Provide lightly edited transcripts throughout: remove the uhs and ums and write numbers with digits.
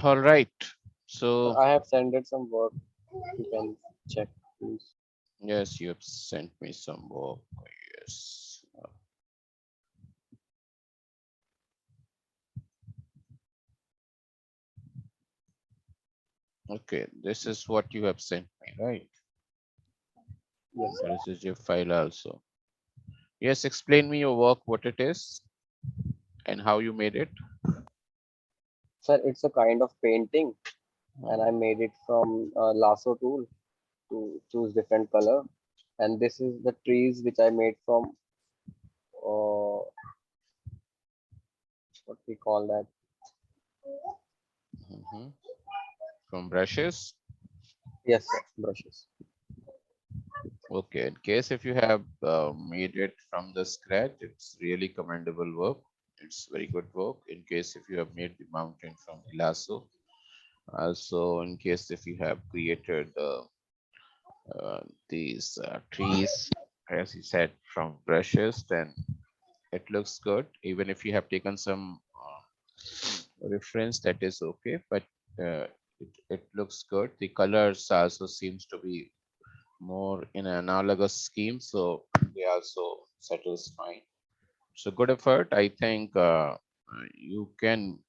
All right. So I have sent it some work. You can check, please. yes, you have sent me some work. Yes. Okay, this is what you have sent me, right? Yes, sir. This is your file also. Yes, explain me your work, what it is, and how you made it. Sir, it's a kind of painting, and Hmm. I made it from a lasso tool to choose different color. And this is the trees which I made from what we call that. Mhm. From brushes. Yes, sir, brushes. Okay, in case if you have made it from the scratch, it's really commendable work. It's very good work. In case if you have made the mountain from the lasso, also in case if you have created these trees, as you said, from brushes, then it looks good. Even if you have taken some reference, that is okay, but it looks good. The colors also seems to be more in an analogous scheme, so they also settles fine. So good effort. I think you can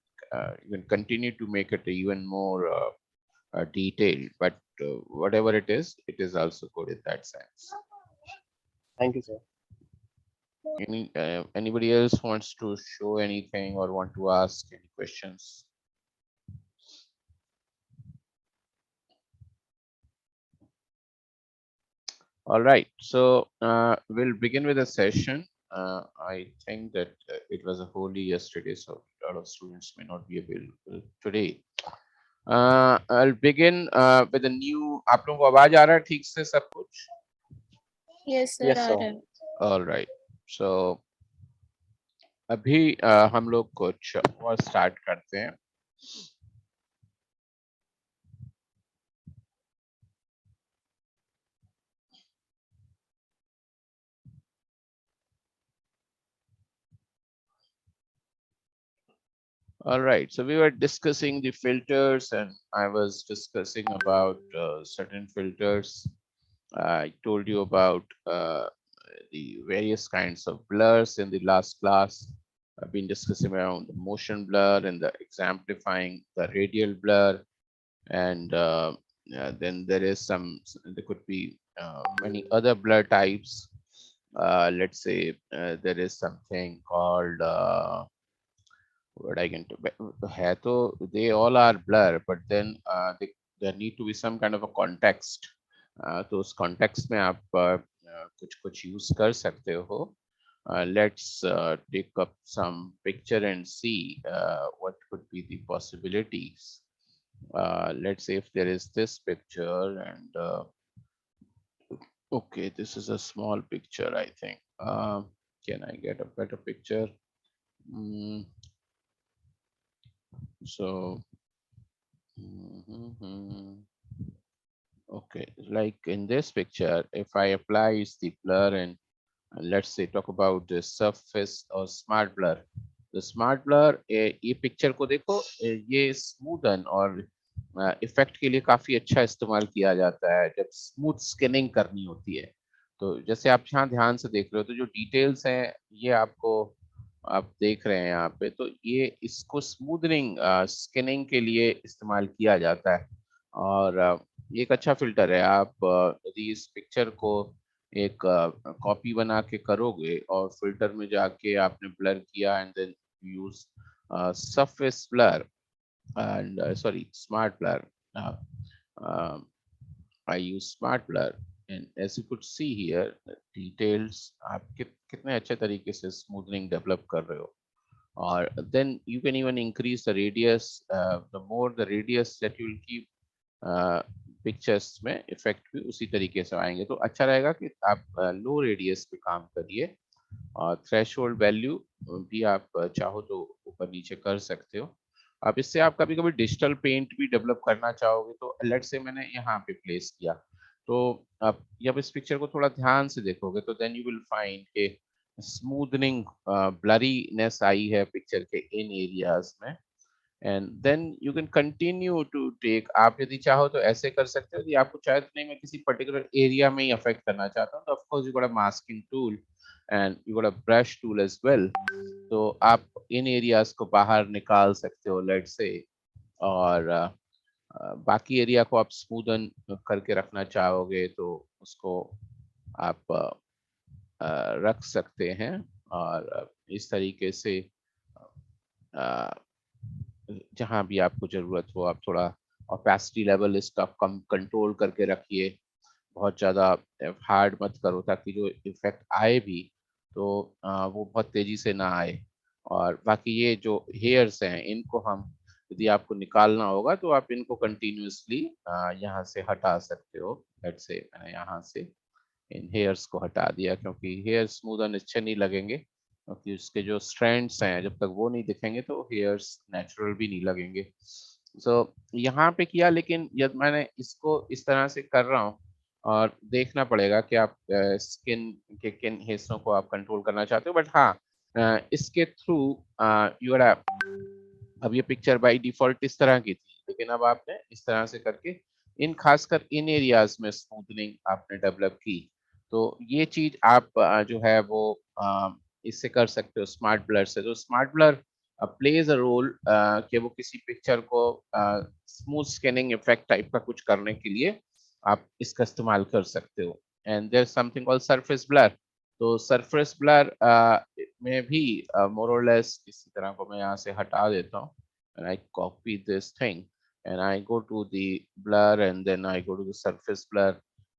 continue to make it even more detailed, but whatever it is also good in that sense. Thank you, sir. Anybody else wants to show anything or want to ask any questions? All right, so we'll begin with a session. I think that it was a holy yesterday, so a lot of students may not be available today. I'll begin with a new. आप लोगों को आवाज आ रहा है ठीक से सब कुछ? Yes, sir, Yes, आ sir. रहा है. All right. So अभी हम लोग कुछ और स्टार्ट करते हैं. All right. So we were discussing the filters, and I was discussing about certain filters. I told you about the various kinds of blurs in the last class. I've been discussing around the motion blur and the exemplifying the radial blur, and then there is there could be many other blur types. Let's say there is something called what I can do. है तो they all are blur, but then there need to be some kind of a context. तो उस context में आप कुछ कुछ use कर सकते हो. Let's take up some picture and see what could be the possibilities. Let's say if there is this picture and okay, this is a small picture, I think. Can I get a better picture? Mm, so mhm. Okay, like in this picture, if I apply the blur and let's say talk about the surface or smart blur. The smart blur ये picture को देखो ये smoothen और effect के लिए काफी अच्छा इस्तेमाल किया जाता है जब स्मूथ स्कैनिंग करनी होती है. तो जैसे आप यहाँ ध्यान से देख रहे हो तो जो डिटेल्स हैं ये आपको आप देख रहे हैं यहाँ पे, तो ये इसको स्मूदनिंग स्कैनिंग के लिए इस्तेमाल किया जाता है. और ये एक अच्छा फिल्टर है. आप यदि इस पिक्चर को एक कॉपी बना के करोगे और फिल्टर में जाके आपने ब्लर किया and then use surface blur and sorry smart blur. uh, um, I use smart blur and as you could see here the details आप कितने अच्छे तरीके से smoothing develop कर रहे हो. Or then you can even increase the radius. The more the radius that you will keep, pictures में effect भी उसी तरीके से आएंगे. तो अच्छा रहेगा कि आप लो रेडियस पे काम करिए और थ्रेशोल्ड वैल्यू भी आप चाहो तो ऊपर नीचे कर सकते हो. अब इससे आप कभी कभी डिजिटल पेंट भी डेवलप करना चाहोगे तो लेट से मैंने यहाँ पे प्लेस किया. तो आप जब इस पिक्चर को थोड़ा ध्यान से देखोगे तो देन यू विल फाइंड के स्मूथनिंग ब्लरीनेस आई है पिक्चर के इन एरियाज में. And then you can continue to take, आप यदि चाहो तो ऐसे कर सकते हो, यदि आपको शायद नहीं मैं किसी पर्टिकुलर एरिया में ही अफेक्ट करना चाहता हूँ, तो of course you got a masking tool and you got a brush tool as well. तो आप इन एरियाज को बाहर निकाल सकते हो लेट्स से, और बाकी एरिया को आप स्मूदन करके रखना चाहोगे तो उसको आप रख सकते हैं। और इस तरीके से अ, जहाँ भी आपको जरूरत हो आप थोड़ा ऑपेसिटी लेवल इसका कम कंट्रोल करके रखिए, बहुत ज़्यादा हार्ड मत करो ताकि जो इफेक्ट आए भी तो वो बहुत तेजी से ना आए। और बाकी ये जो हेयर्स हैं इनको हम, यदि आपको निकालना होगा तो आप इनको कंटिन्यूअसली यहाँ से हटा सकते हो। लेट्स से मैंने यहाँ से इन हेयर्स को हटा दिया क्योंकि हेयर स्मूदन अच्छे नहीं लगेंगे, क्योंकि उसके जो स्ट्रैंड्स हैं जब तक वो नहीं दिखेंगे तो हेयर्स नेचुरल भी नहीं लगेंगे। सो यहाँ पे किया, लेकिन यदि मैंने इसको इस तरह से कर रहा हूँ और देखना पड़ेगा कि आप स्किन के किन हिस्सों को आप कंट्रोल करना चाहते हो। बट हाँ, इसके थ्रू यू आर, अब ये पिक्चर बाय डिफॉल्ट इस तरह की थी, लेकिन अब आपने इस तरह से करके इन खासकर इन एरियाज में स्मूथनिंग आपने डेवलप की। तो ये चीज आप जो है वो इससे कर सकते हो स्मार्ट ब्लर से। तो smart blur plays a role कि वो किसी पिक्चर को स्मूथ स्कैनिंग इफेक्ट टाइप का कुछ करने के लिए आप इसका इस्तेमाल कर सकते हो। And there something called surface blur. तो सरफेस ब्लर में भी मोर और लेस इसी तरह को मैं यहाँ से हटा देता हूँ and I copy this thing and I go to the blur and then I go to the surface blur।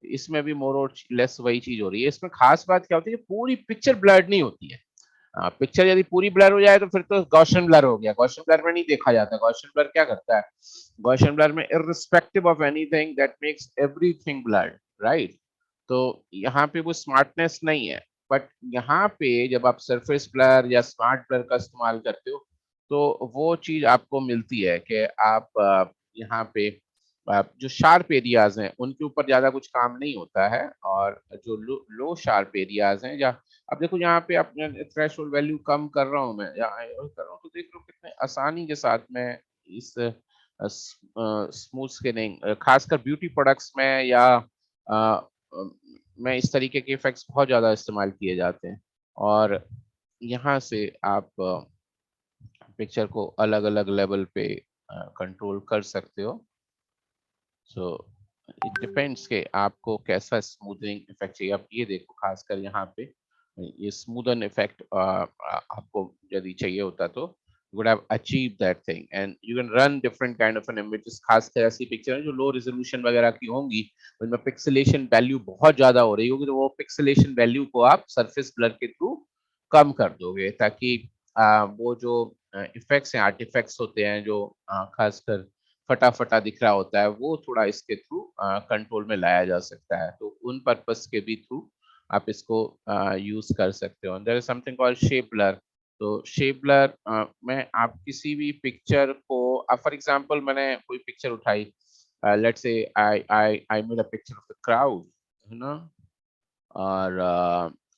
इसमें भी मोर और लेस वही चीज हो रही है। इसमें खास बात क्या होती है कि पूरी पिक्चर ब्लर्ड नहीं होती है। पिक्चर यदि पूरी ब्लर हो जाए तो फिर तो गॉसियन ब्लर हो गया। गॉसियन ब्लर में नहीं देखा जाता। गॉसियन ब्लर क्या करता है, गॉसियन ब्लर में irrespective of anything that makes everything blurred, right. तो यहाँ पे वो स्मार्टनेस नहीं है। बट यहाँ पे जब आप सरफेस ब्लर या स्मार्ट ब्लर का इस्तेमाल करते हो तो वो चीज आपको मिलती है कि आप यहाँ पे जो शार्प एरियाज हैं उनके ऊपर ज्यादा कुछ काम नहीं होता है, और जो लो शार्प एरियाज हैं, या अब देखो यहाँ पे अपने थ्रेशोल्ड वैल्यू कम कर रहा हूँ मैं या कर रहा हूँ, तो देख लो कितने आसानी के साथ मैं इस स्मूथ स्किनिंग खासकर ब्यूटी प्रोडक्ट्स में या अ, अ, में इस तरीके के इफेक्ट्स बहुत ज्यादा इस्तेमाल किए जाते हैं। और यहाँ से आप पिक्चर को अलग अलग लेवल पे कंट्रोल कर सकते हो। सो इट डिपेंड्स के आपको कैसा स्मूथनिंग इफेक्ट चाहिए। आप ये देखो खासकर यहाँ पे ये स्मूदन इफेक्ट आपको यदि चाहिए होता तो you would have achieved that thing and you can run different kind of an images। खासकर ऐसी पिक्चर जो लो रेजोल्यूशन वगैरह की होंगी उनमें पिक्सेलेशन वैल्यू बहुत ज्यादा हो रही होगी, तो वो पिक्सेलेशन वैल्यू को आप सरफेस ब्लर के थ्रू कम कर दोगे ताकि वो जो इफेक्ट्स हैं आर्टिफैक्ट्स होते हैं जो खासकर फटा-फटा दिख रहा होता है वो थोड़ा इसके थ्रू कंट्रोल में लाया जा सकता है। तो उन पर्पस के भी थ्रू आप इसको यूज कर सकते हो। There is something called shape blur. तो शेप ब्लर में आप किसी भी पिक्चर को, फॉर एग्जांपल मैंने कोई पिक्चर उठाई, let's say I made a picture of the crowd, है ना। और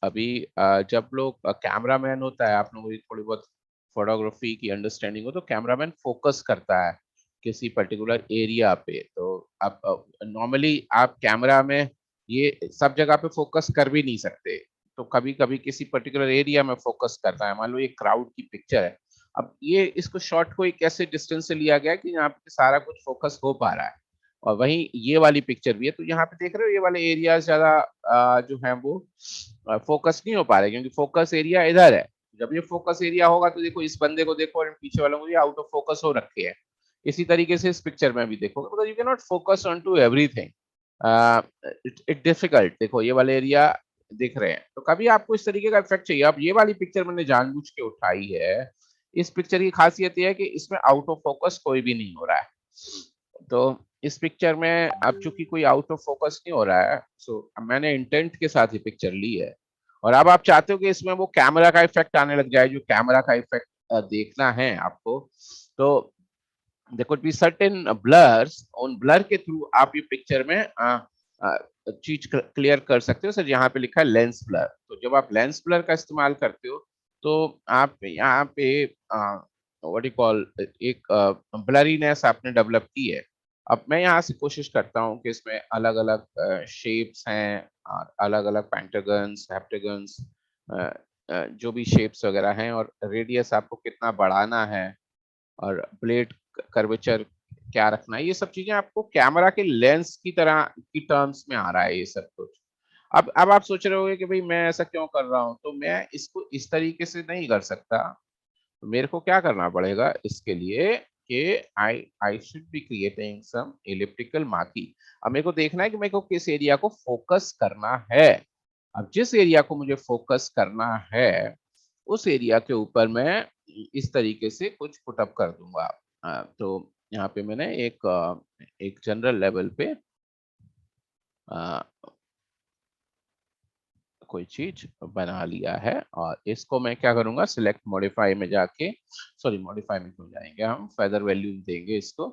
अभी जब लोग कैमरामैन होता है, आप लोगों को थोड़ी बहुत फोटोग्राफी की अंडरस्टैंडिंग हो तो कैमरामैन फोकस करता है किसी पर्टिकुलर एरिया पे। तो आप नॉर्मली आप कैमरा में ये सब जगह पे फोकस कर भी नहीं सकते, तो कभी कभी किसी पर्टिकुलर एरिया में फोकस करता है। मान लो ये क्राउड की पिक्चर है, अब ये इसको शॉट को एक ऐसे डिस्टेंस से लिया गया है कि यहाँ पे सारा कुछ फोकस हो पा रहा है। और वहीं ये वाली पिक्चर भी है, तो यहाँ पे देख रहे हो ये वाले एरिया ज्यादा जो है वो फोकस नहीं हो पा रहे क्योंकि फोकस एरिया इधर है। जब ये फोकस एरिया होगा तो देखो इस बंदे को देखो और पीछे वालों को ये आउट ऑफ फोकस हो रखे हैं। इसी तरीके से इस पिक्चर में भी देखोगे because you can not focus on to everything, it difficult. देखो ये वाले एरिया दिख रहे हैं, तो कभी आपको इस तरीके का इफेक्ट चाहिए। अब ये वाली पिक्चर मैंने जानबूझ के उठाई है। इस पिक्चर की खासियत ये है कि इसमें आउट ऑफ फोकस कोई भी नहीं हो रहा है। तो इस पिक्चर में अब चूंकि कोई आउट ऑफ फोकस नहीं हो रहा है, सो मैंने इंटेंट के साथ ही पिक्चर ली है। और अब आप चाहते हो कि इसमें वो कैमरा का इफेक्ट आने लग जाए, जो कैमरा का इफेक्ट देखना है आपको, तो there could be certain blurs, उन ब्लर के थ्रू आप ये पिक्चर में चीज क्लियर कर सकते हो। सर यहाँ पे लिखा है लेंस ब्लर। तो जब आप लेंस ब्लर का इस्तेमाल करते हो तो आप यहाँ पे व्हाट यू कॉल एक ब्लरीनेस आपने डेवलप की है। अब मैं यहाँ से कोशिश करता हूँ कि इसमें अलग अलग शेप्स हैं और अलग अलग पेंटागन्स, हेप्टागन्स, जो भी शेप्स वगैरह हैं, और रेडियस आपको कितना बढ़ाना है और ब्लेड कर्वेचर क्या रखना है, ये सब चीजें आपको कैमरा के लेंस की तरह की टर्म्स में आ रहा है ये सब कुछ। अब आप सोच रहे होंगे कि भाई मैं ऐसा क्यों कर रहा हूँ, तो मैं इसको इस तरीके से नहीं कर सकता। तो मेरे को क्या करना पड़ेगा इसके लिए कि I I should be creating some elliptical marking. अब मेरे को देखना है कि मेरे को किस एरिया को फोकस करना है। अब जिस एरिया को मुझे फोकस करना है उस एरिया के ऊपर मैं इस तरीके से कुछ पुटअप कर दूंगा। तो यहाँ पे मैंने एक जनरल लेवल पे अ, कोई चीज बना लिया है, और इसको मैं क्या करूंगा, सिलेक्ट मॉडिफाई में जाके, सॉरी मॉडिफाई में क्यों जाएंगे, हम फेदर वैल्यू देंगे इसको।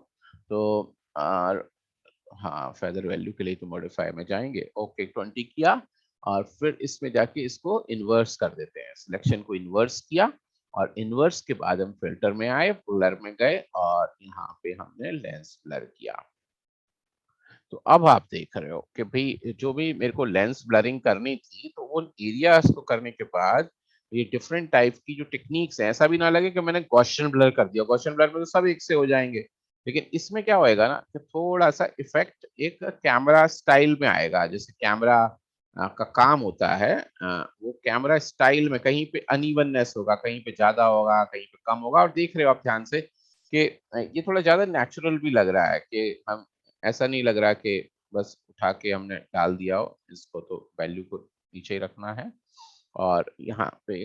तो हाँ, फेदर वैल्यू के लिए तो मॉडिफाई में जाएंगे, ओके 20 किया, और फिर इसमें जाके इसको इन्वर्स कर देते हैं, सिलेक्शन को इन्वर्स किया, और इन्वर्स के बाद हम फिल्टर में आए, ब्लर में गए, और यहाँ पे हमने लेंस ब्लर किया। तो अब आप देख रहे हो कि भाई जो भी मेरे को लेंस ब्लरिंग करनी थी, तो वो एरियाज को करने के बाद ये डिफरेंट टाइप की जो टेक्निक्स है, ऐसा भी ना लगे कि मैंने गॉसियन ब्लर कर दिया, गॉसियन ब्लर में तो सब एक से हो जाएंगे, लेकिन इसमें क्या होएगा ना कि थोड़ा सा इफेक्ट एक कैमरा स्टाइल में आएगा, जैसे कैमरा का काम होता है, वो कैमरा स्टाइल में कहीं पे अनइवननेस होगा, कहीं पे ज्यादा होगा, कहीं पे कम होगा, और देख रहे हो आप ध्यान से कि ये थोड़ा ज्यादा नेचुरल भी लग रहा है, कि हम ऐसा नहीं लग रहा कि बस उठा के हमने डाल दिया हो इसको, तो वैल्यू को नीचे ही रखना है। और यहाँ पे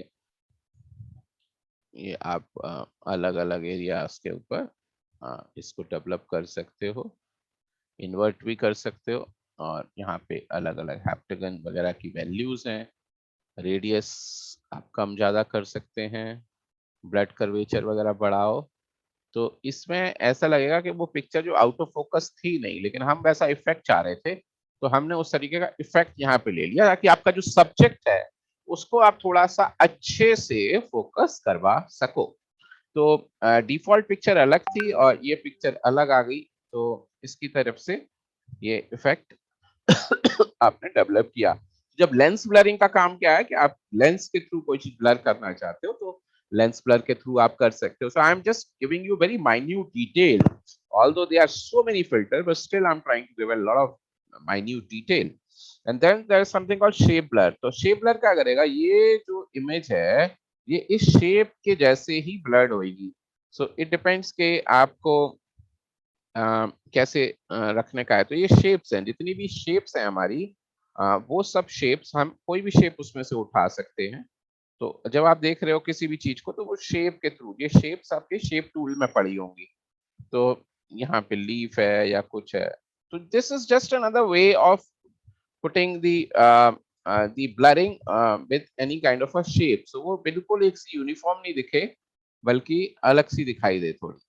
ये आप अलग अलग एरियाज के ऊपर इसको डेवलप कर सकते हो, इन्वर्ट भी कर सकते हो, और यहाँ पे अलग अलग हैप्टागन वगैरह की वैल्यूज हैं, रेडियस आप कम ज्यादा कर सकते हैं, ब्लड कर्वेचर वगैरह बढ़ाओ। तो इसमें ऐसा लगेगा कि वो पिक्चर जो आउट ऑफ फोकस थी नहीं, लेकिन हम वैसा इफेक्ट चाह रहे थे, तो हमने उस तरीके का इफेक्ट यहाँ पे ले लिया, ताकि आपका जो सब्जेक्ट है उसको आप थोड़ा सा अच्छे से फोकस करवा सको। तो डिफॉल्ट पिक्चर अलग थी और ये पिक्चर अलग आ गई, तो इसकी तरफ से ये इफेक्ट आपने डेवलप किया। जब लेंस ब्लरिंग का काम क्या है कि आप लेंस के थ्रू कोई चीज ब्लर करना चाहते हो, तो लेंस ब्लर के थ्रू आप कर सकते हो। So I am just giving you very minute detail, although there are so many filters, but still I'm trying to give a lot of minute detail. And then there is something called shape blur. तो shape blur क्या करेगा, ये जो image है ये इस shape के जैसे ही ब्लर्ड होगी। सो इट डिपेंड्स के आपको कैसे रखने का है। तो ये शेप्स हैं, जितनी भी शेप्स हैं हमारी, वो सब शेप्स हम कोई भी शेप उसमें से उठा सकते हैं। तो जब आप देख रहे हो किसी भी चीज को, तो वो शेप के थ्रू, ये शेप्स आपके शेप टूल में पड़ी होंगी। तो यहाँ पे लीफ है या कुछ है, तो this is just another way of putting the blurring with any kind of a shape, so वो बिल्कुल एक सी यूनिफॉर्म नहीं दिखे, बल्कि अलग सी दिखाई दे थोड़ी।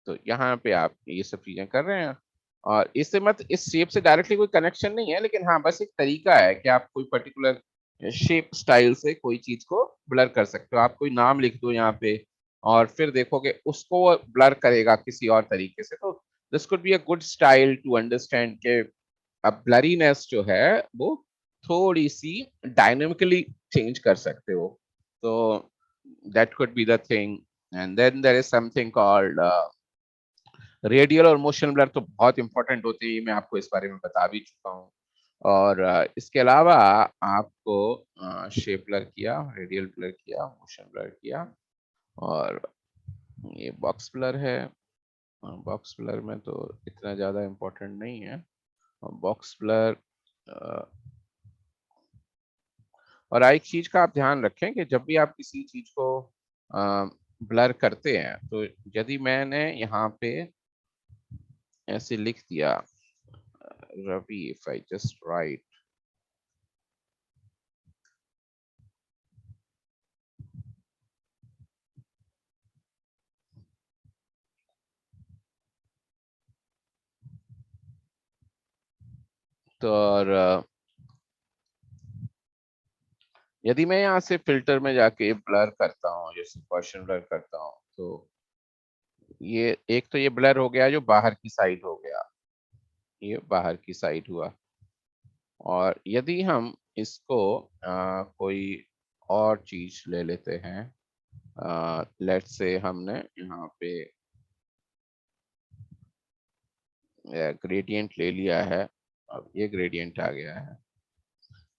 तो यहाँ पे आप ये सब चीजें कर रहे हैं, और इससे मत इस शेप से डायरेक्टली कोई कनेक्शन नहीं है, लेकिन हाँ बस एक तरीका है कि आप कोई पर्टिकुलर शेप स्टाइल से कोई चीज को ब्लर कर सकते हो। आप कोई नाम लिख दो यहाँ पे, और फिर देखोगे उसको ब्लर करेगा किसी और तरीके से। तो this could be a good style to understand के अब ब्लरीनेस जो है वो थोड़ी सी डायनेमिकली चेंज कर सकते हो। तो that could be the thing. And then there is something called radial और मोशन ब्लर, तो बहुत इंपॉर्टेंट होते हैं, ये मैं आपको इस बारे में बता भी चुका हूँ। और इसके अलावा आपको शेप ब्लर किया, रेडियल ब्लर किया, मोशन ब्लर किया, और ये बॉक्स ब्लर है। बॉक्स ब्लर में तो इतना ज्यादा इम्पोर्टेंट नहीं है बॉक्स ब्लर। और एक चीज का आप ध्यान रखें कि जब भी आप किसी चीज को ब्लर करते हैं, तो यदि मैंने यहाँ पे ऐसे लिख दिया Ravi, if I just write, तो और यदि मैं यहाँ से फिल्टर में जाके ब्लर करता हूँ, जैसे क्वेश्चन ब्लर करता हूँ, तो ये एक तो ये ब्लर हो गया जो बाहर की साइड हो गया, ये बाहर की साइड हुआ। और यदि हम इसको कोई और चीज ले लेते हैं, लेट्स से हमने यहाँ पे ग्रेडियंट ले लिया है, अब ये ग्रेडियंट आ गया है,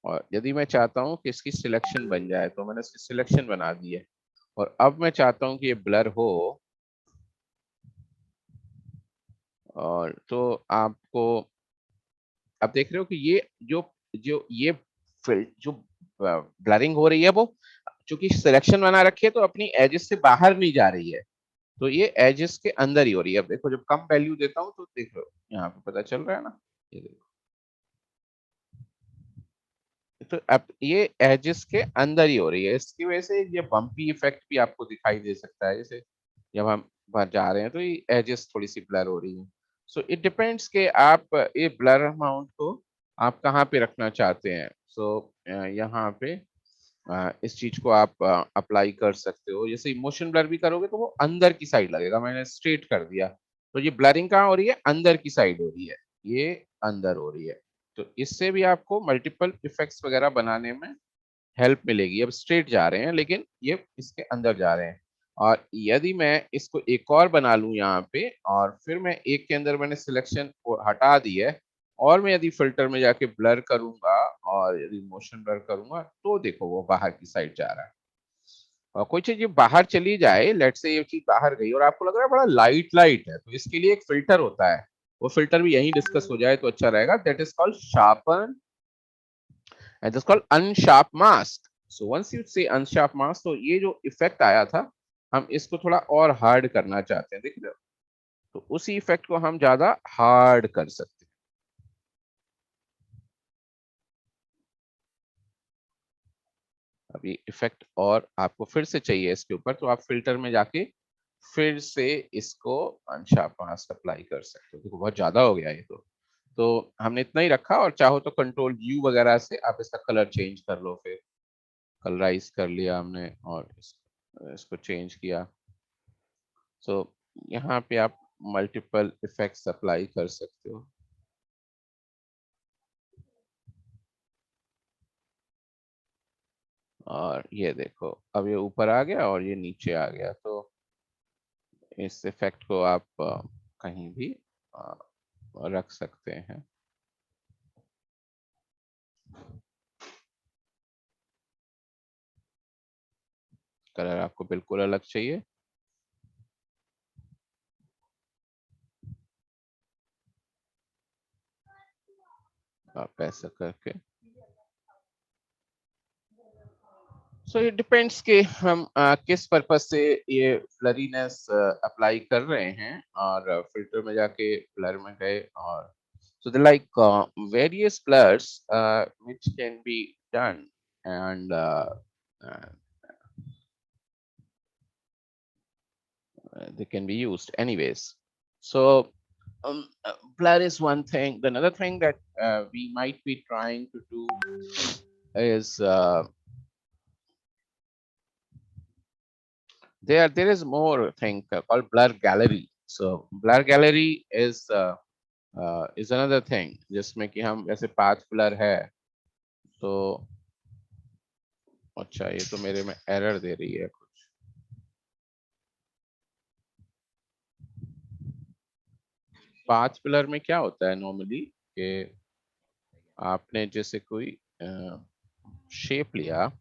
और यदि मैं चाहता हूँ कि इसकी सिलेक्शन बन जाए तो मैंने इसकी सिलेक्शन बना दी है, और अब मैं चाहता हूँ कि ये ब्लर हो, और तो आपको आप देख रहे हो कि ये जो जो ये जो ब्लरिंग हो रही है वो चूंकि सिलेक्शन बना रखी है तो अपनी एजेस से बाहर नहीं जा रही है, तो ये एजेस के अंदर ही हो रही है। अब देखो जब कम वैल्यू देता हूँ तो देख लो यहाँ पे पता चल रहा है ना, ये देखो, तो अब ये एजेस के अंदर ही हो रही है, इसकी वजह से ये बम्पी इफेक्ट भी आपको दिखाई दे सकता है, जैसे जब हम बाहर जा रहे हैं तो ये एजेस थोड़ी सी ब्लर हो रही है। सो इट डिपेंड्स के आप ये ब्लर अमाउंट को आप कहाँ पे रखना चाहते हैं। सो यहाँ पे इस चीज को आप अप्लाई कर सकते हो, जैसे मोशन ब्लर भी करोगे तो वो अंदर की साइड लगेगा, मैंने स्ट्रेट कर दिया तो ये ब्लरिंग कहाँ हो रही है, अंदर की साइड हो रही है, ये अंदर हो रही है। तो इससे भी आपको मल्टीपल इफेक्ट्स वगैरह बनाने में हेल्प मिलेगी। अब स्ट्रेट जा रहे हैं लेकिन ये इसके अंदर जा रहे हैं, और यदि मैं इसको एक और बना लूं यहाँ पे, और फिर मैं एक के अंदर मैंने सिलेक्शन हटा दी है, और मैं यदि फिल्टर में जाके ब्लर करूंगा और यदि मोशन ब्लर करूंगा तो देखो वो बाहर की साइड जा रहा है। और कोई चीज ये बाहर चली जाए, लेट से ये चीज बाहर गई और आपको लग रहा है बड़ा लाइट लाइट है, तो इसके लिए एक फिल्टर होता है, वो फिल्टर भी यहीं डिस्कस हो जाए तो अच्छा रहेगा, that is called sharpen and that's called unsharp mask. So once you say unsharp mask, तो ये जो इफेक्ट आया था हम इसको थोड़ा और हार्ड करना चाहते हैं, देख रहे हो, तो उसी इफेक्ट को हम ज्यादा हार्ड कर सकते हैं। अभी इफेक्ट और आपको फिर से चाहिए इसके ऊपर तो आप फिल्टर में जाके फिर से इसको अनशार्प मास्क अप्लाई कर सकते हो। देखो बहुत ज्यादा हो गया ये तो हमने इतना ही रखा, और चाहो तो कंट्रोल यू वगैरह से आप इसका कलर चेंज कर लो, फिर कलराइज कर लिया हमने और इसको चेंज किया। सो यहाँ पे आप मल्टीपल इफेक्ट्स अप्लाई कर सकते हो। और ये देखो अब ये ऊपर आ गया और ये नीचे आ गया, तो इस इफेक्ट को आप कहीं भी अ, रख सकते हैं। कलर आपको बिल्कुल अलग चाहिए, आप ऐसा करके, सो इट डिपेंड्स कि हम किस पर्पस से ये ब्लरीनेस अप्लाई कर रहे हैं, और फिल्टर में जाके ब्लर में गए, और so they like various blurs which can be done, and uh, they can be used anyways. So blur is one thing. The another thing that we might be trying to do is there is more thing called blur gallery. So blur gallery is another thing जिसमें कि हम जैसे path blur है, तो अच्छा ये तो मेरे में एरर दे रही है कुछ। पाथ ब्लर में क्या होता है नॉर्मली कि आपने जैसे कोई शेप लिया,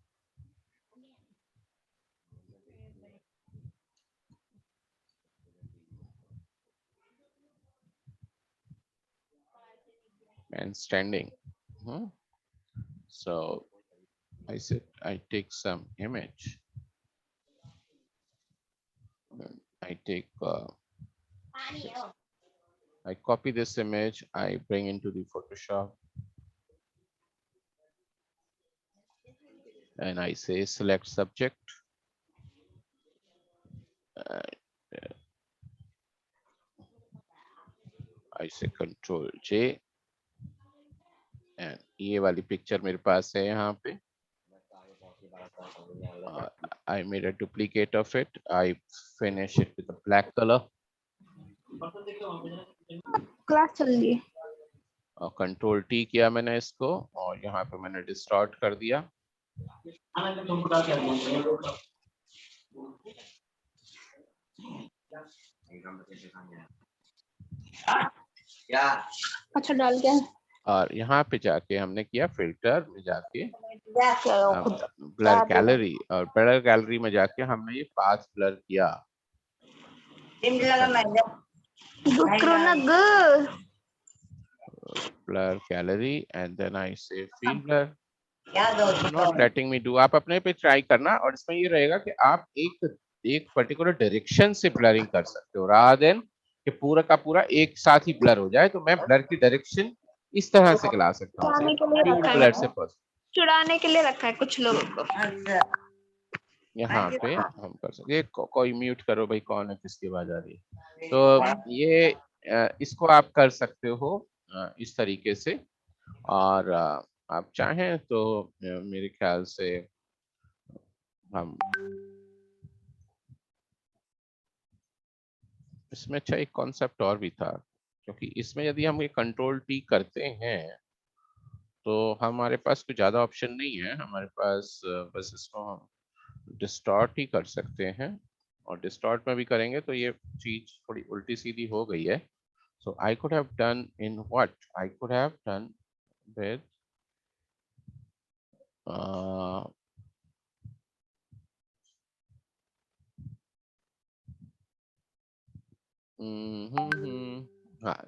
and standing, so I said I take some image, I take I copy this image, I bring into the Photoshop, and I say select subject, uh, I say Control J, and ये वाली picture मेरे पास है यहाँ पे, I made a duplicate of it, I finish it with a black color, class चल रही है। और कंट्रोल टी किया मैंने इसको, और यहाँ पे मैंने डिस्टॉर्ट कर दिया। अच्छा डाल के और यहाँ पे जाके हमने किया फिल्टर में जाके खुद ब्लर गैलरी, और ब्लर गैलरी में जाके हमने ये पाथ ब्लर किया। Blur gallery and then I say field blur, not letting me do. आप अपने पे ट्राई करना, और इसमें ये रहेगा कि आप एक पर्टिकुलर डायरेक्शन से ब्लरिंग कर सकते हो, रादर देन कि पूरा का पूरा एक साथ ही ब्लर हो जाए। तो मैं ब्लर की डायरेक्शन इस तरह से खिला सकता हूँ, चुड़ाने के लिए फील्ड रखा ब्लर है, से फर्स्ट चुड़ाने के लिए रखा है कुछ लोगों को। यहाँ पे हम कर सकते। कोई म्यूट करो भाई, कौन है, किसकी आवाज आ रही है। तो ये इसको आप कर सकते हो इस तरीके से। और आप चाहें तो मेरे ख्याल से हम इसमें अच्छा एक कॉन्सेप्ट और भी था, क्योंकि इसमें यदि हम ये कंट्रोल टी करते हैं तो हमारे पास कोई ज्यादा ऑप्शन नहीं है। हमारे पास बस इसको हम डिस्टॉर्ट ही कर सकते हैं, और डिस्टॉर्ट में भी करेंगे तो ये चीज थोड़ी उल्टी सीधी हो गई है। So I could have done in what? I could have done with uh,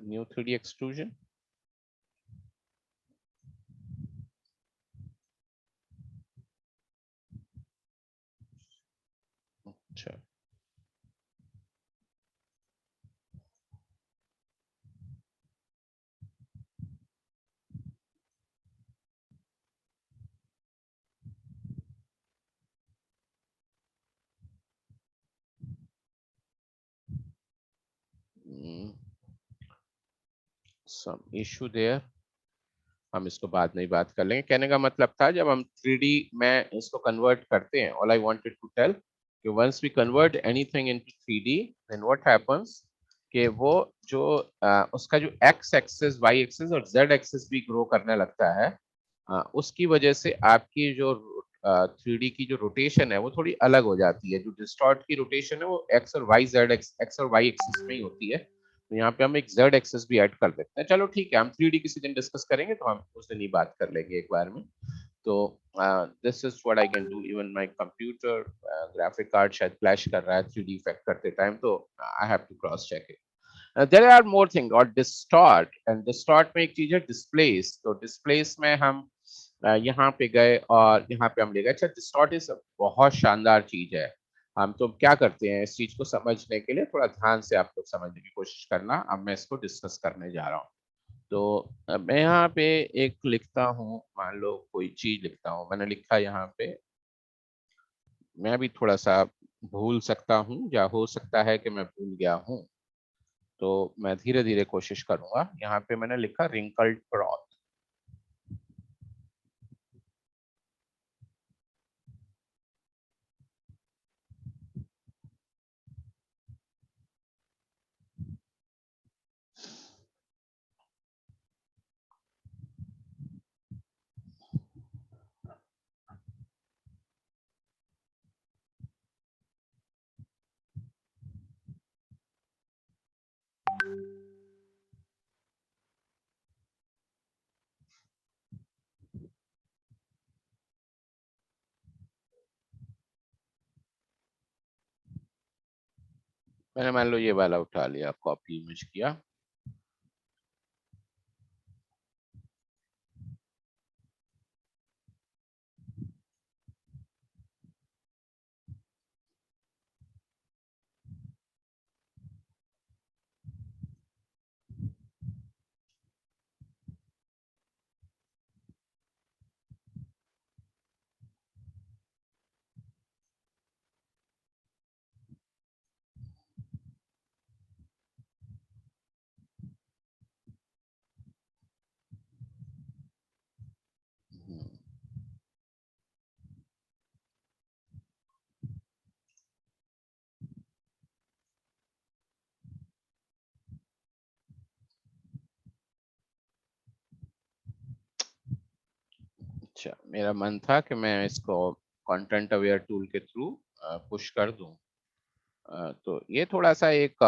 new 3D extrusion. अच्छा, some issue there. हम इसको बाद में ही बात कर लेंगे। कहने का मतलब था, जब हम 3D में इसको कन्वर्ट करते हैं, all I wanted to tell कि once we convert anything into 3D, then what happens कि वो जो उसका जो एक्स एक्सिस, वाई एक्सिस और जेड एक्सिस भी ग्रो करने लगता है। उसकी वजह से आपकी जो 3D की जो रोटेशन है वो थोड़ी अलग हो जाती है। जो डिस्टॉर्ट की रोटेशन है वो एक्स और वाई, जेड एक्स और वाई एक्सिस में ही होती है। तो यहाँ पे हम एक जेड एक्सिस भी ऐड कर देते हैं। चलो ठीक है, हम 3D किसी दिन डिस्कस करेंगे तो हम उस दिन ही बात कर लेंगे एक बार में। तो this is what I can do. Even my computer graphic card शायद फ्लैश कर रहा है 3D इफेक्ट करते टाइम, तो I have to cross check it. There are more thing, और डिस्टॉर्ट, एंड डिस्टॉर्ट में एक चीज है डिस्प्लेस। तो डिस्प्लेस में हम यहाँ पे गए और यहाँ पे हम ले गए। अच्छा, डिस्टॉर्ट इज बहुत शानदार चीज है। हम तो क्या करते हैं, इस चीज को समझने के लिए थोड़ा ध्यान से आप लोग समझने की कोशिश करना। अब मैं इसको डिस्कस करने जा रहा हूँ। तो मैं यहाँ पे एक लिखता हूँ, मान लो कोई चीज लिखता हूँ। मैंने लिखा यहाँ पे, मैं भी थोड़ा सा भूल सकता हूँ, या हो सकता है कि मैं भूल गया हूँ, तो मैं धीरे धीरे कोशिश करूंगा। यहाँ पे मैंने लिखा रिंकल्ड क्लॉथ। मैंने मान लो ये वाला उठा लिया, कॉपी इमेज किया। अच्छा, मेरा मन था कि मैं इसको कंटेंट अवेयर टूल के थ्रू पुश कर दूं। तो ये थोड़ा सा एक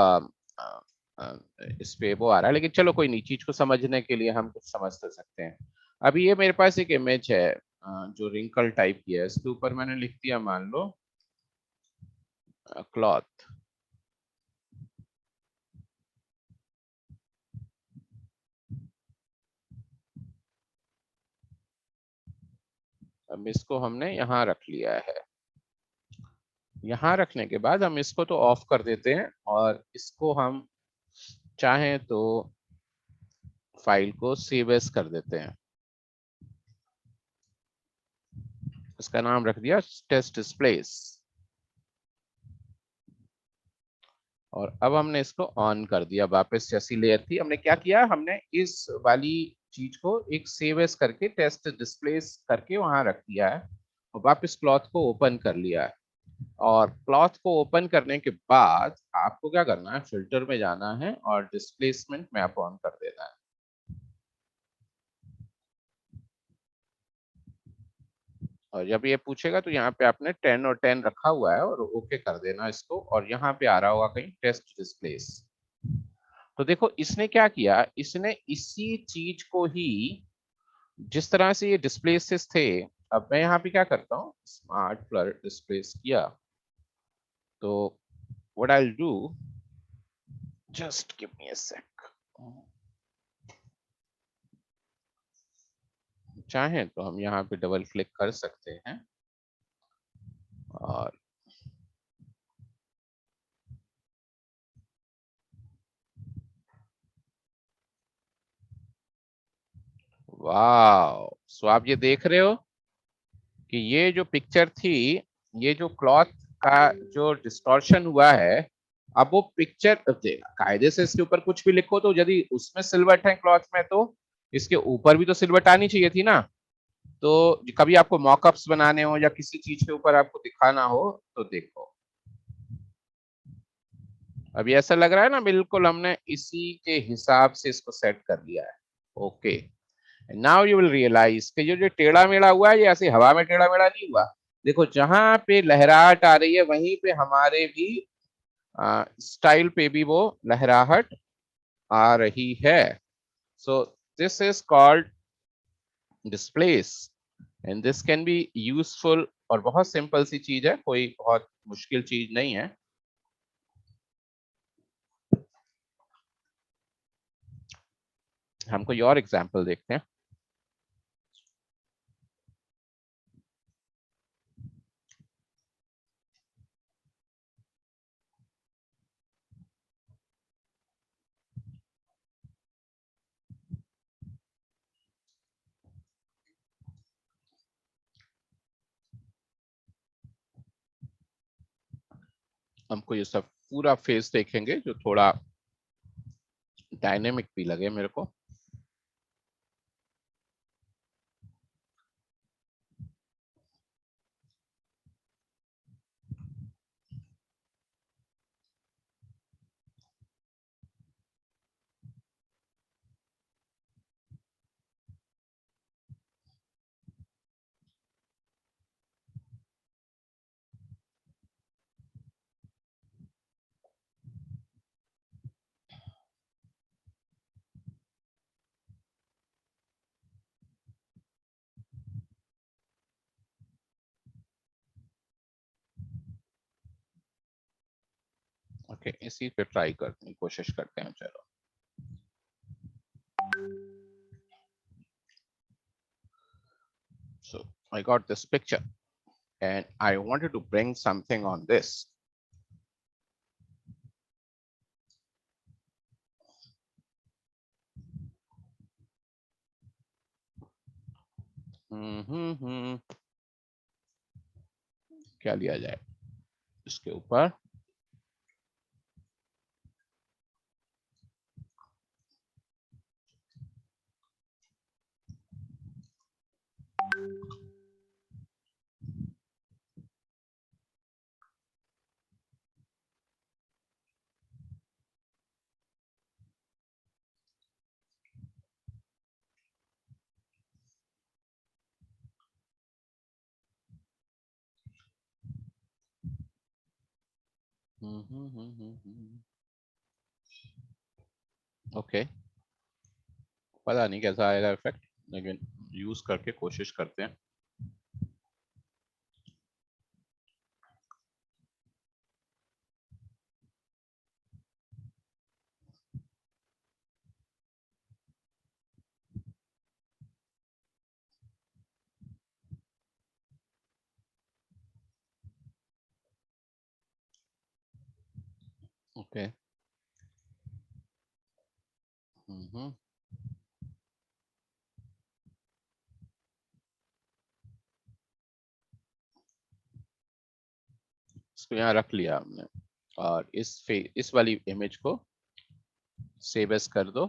इस पे वो आ रहा है, लेकिन चलो कोई नहीं, चीज को समझने के लिए हम कुछ समझ तो सकते हैं। अभी ये मेरे पास एक इमेज है जो रिंकल टाइप की है, इसके ऊपर मैंने लिख दिया मान लो क्लॉथ। अब इसको हमने यहाँ रख लिया है। यहाँ रखने के बाद हम इसको तो ऑफ कर देते हैं और इसको हम चाहें तो फाइल को सेव एज कर देते हैं। इसका नाम रख दिया टेस्ट डिस्प्लेस। और अब हमने इसको ऑन कर दिया। वापस जैसी लेयर थी, हमने क्या किया, हमने इस वाली चीज को एक सेव एज करके टेस्ट डिस्प्लेस करके वहां रख दिया है और वापस क्लॉथ को ओपन कर लिया है। और क्लॉथ को ओपन करने के बाद आपको क्या करना है, फिल्टर में जाना है और डिस्प्लेसमेंट मैप ऑन कर देना है। और जब ये पूछेगा तो यहाँ पे आपने 10 और 10 रखा हुआ है और ओके कर देना इसको, और यहाँ पे आ रहा होगा कहीं टेस्ट डिस्प्लेस। तो देखो इसने क्या किया, इसने इसी चीज को ही, जिस तरह से ये डिस्प्लेसेस थे, अब मैं यहाँ पे क्या करता हूँ, स्मार्ट ब्लर डिस्प्लेस किया। तो what I will do, just give me a sec. चाहें तो हम यहाँ पे डबल क्लिक कर सकते हैं और वाह, सो आप ये देख रहे हो कि ये जो पिक्चर थी, ये जो क्लॉथ का जो डिस्टॉर्शन हुआ है, अब वो पिक्चर कायदे से इसके ऊपर कुछ भी लिखो तो यदि उसमें सिल्वट है क्लॉथ में, तो इसके ऊपर भी तो सिल्वट आनी चाहिए थी ना। तो कभी आपको मॉकअप्स बनाने हो या किसी चीज के ऊपर आपको दिखाना हो तो देखो, अभी ऐसा लग रहा है ना, बिल्कुल हमने इसी के हिसाब से इसको सेट कर लिया है। Okay, now you will realise कि जो जो टेढ़ा मेढ़ा हुआ है, ये ऐसे हवा में टेढ़ा मेढ़ा नहीं हुआ। देखो जहां पे लहराहट आ रही है वहीं पे हमारे भी स्टाइल पे भी वो लहराहट आ रही है। सो this is called displace and this can be useful. और बहुत सिंपल सी चीज है, कोई बहुत मुश्किल चीज नहीं है। हम कोई और एग्जांपल देखते हैं। हमको ये सब पूरा फेस देखेंगे जो थोड़ा डायनेमिक भी लगे मेरे को। ओके, इसी पे ट्राई करने की कोशिश करते हैं, चलो। So I got this picture and I wanted to bring something on this. हम्म, क्या लिया जाए इसके ऊपर। ओके, पता नहीं कैसा आएगा इफेक्ट, लेकिन यूज करके कोशिश करते हैं। ओके। हम्म। इसको यहाँ रख लिया हमने, और इस वाली इमेज को सेव एज कर दो,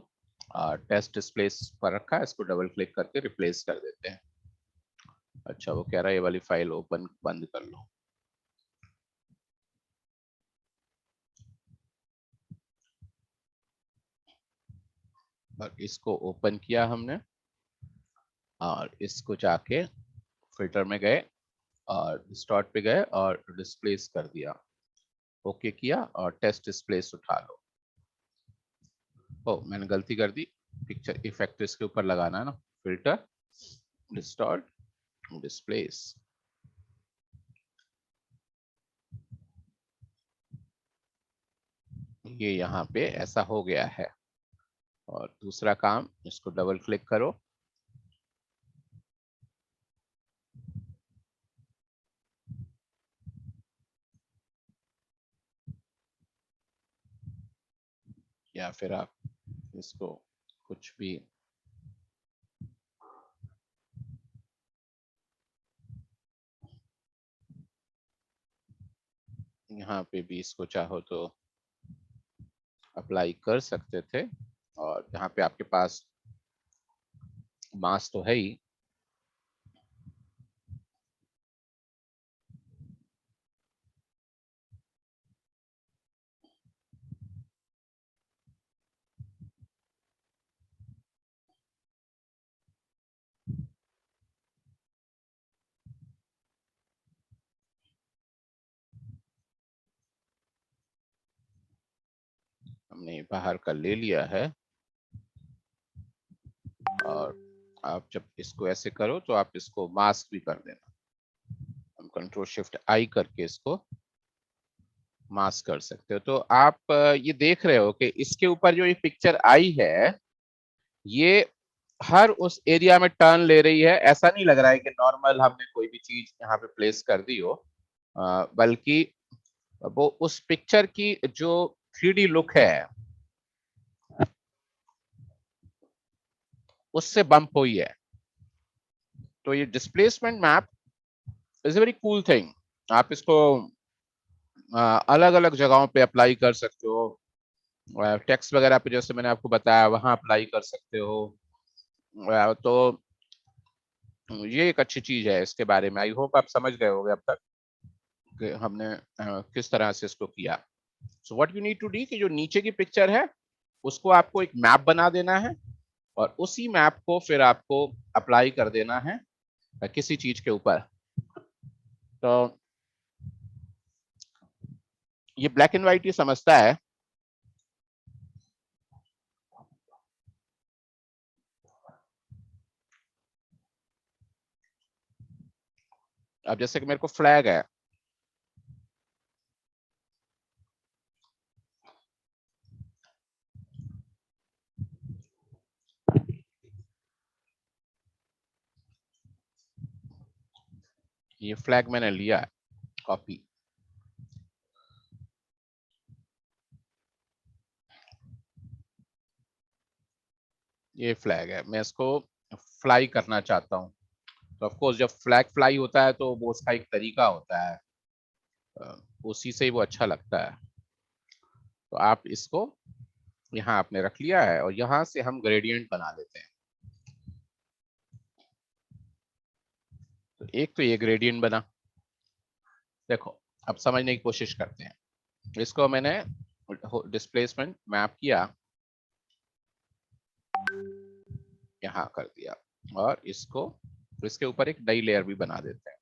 और टेस्ट डिस्प्ले पर रखा है, इसको डबल क्लिक करके रिप्लेस कर देते हैं। अच्छा, वो कह रहा है ये वाली फाइल ओपन बंद कर लो। और इसको ओपन किया हमने, और इसको जाके फिल्टर में गए और स्टार्ट पे गए और डिस्प्लेस कर दिया, ओके किया, और टेस्ट डिस्प्लेस उठा लो। ओ, मैंने गलती कर दी, पिक्चर इफेक्ट इसके ऊपर लगाना है ना, फिल्टर, डिस्टॉर्ट, डिस्प्लेस। ये यहाँ पे ऐसा हो गया है। और दूसरा काम, इसको डबल क्लिक करो, या फिर आप इसको कुछ भी यहाँ पे भी इसको चाहो तो अप्लाई कर सकते थे। और यहाँ पे आपके पास मास्क तो है ही, हमने बाहर का ले लिया है। और आप जब इसको ऐसे करो तो आप इसको मास्क भी कर देना, हम कंट्रोल शिफ्ट आई करके इसको मास्क कर सकते हो। तो आप ये देख रहे हो कि इसके ऊपर जो ये पिक्चर आई है, ये हर उस एरिया में टर्न ले रही है। ऐसा नहीं लग रहा है कि नॉर्मल हमने कोई भी चीज यहाँ पे प्लेस कर दी हो, बल्कि वो उस पिक्चर की जो 3D लुक है उससे बम्प हुई है। तो ये displacement map is a very cool thing. आप इसको अलग अलग जगहों पे अप्लाई कर सकते हो, टेक्स्ट वगैरह पे जैसे मैंने आपको बताया वहां अप्लाई कर सकते हो। तो ये एक अच्छी चीज है, इसके बारे में आई होप आप समझ गए होंगे अब तक कि हमने किस तरह से इसको किया। So what you need to do, कि जो नीचे की पिक्चर है उसको आपको एक मैप बना देना है, और उसी मैप को फिर आपको अप्लाई कर देना है किसी चीज के ऊपर। तो ये ब्लैक एंड व्हाइट ये समझता है। अब जैसे कि मेरे को फ्लैग है, ये फ्लैग मैंने लिया है कॉपी, ये फ्लैग है, मैं इसको फ्लाई करना चाहता हूँ। तो ऑफ कोर्स जब फ्लैग फ्लाई होता है तो वो उसका एक तरीका होता है, उसी से ही वो अच्छा लगता है। तो आप इसको यहाँ आपने रख लिया है, और यहाँ से हम ग्रेडियंट बना देते हैं। तो एक तो ये ग्रेडियंट बना, देखो अब समझने की कोशिश करते हैं। इसको मैंने डिस्प्लेसमेंट मैप किया, यहाँ कर दिया, और इसको इसके ऊपर एक नई लेयर भी बना देते हैं,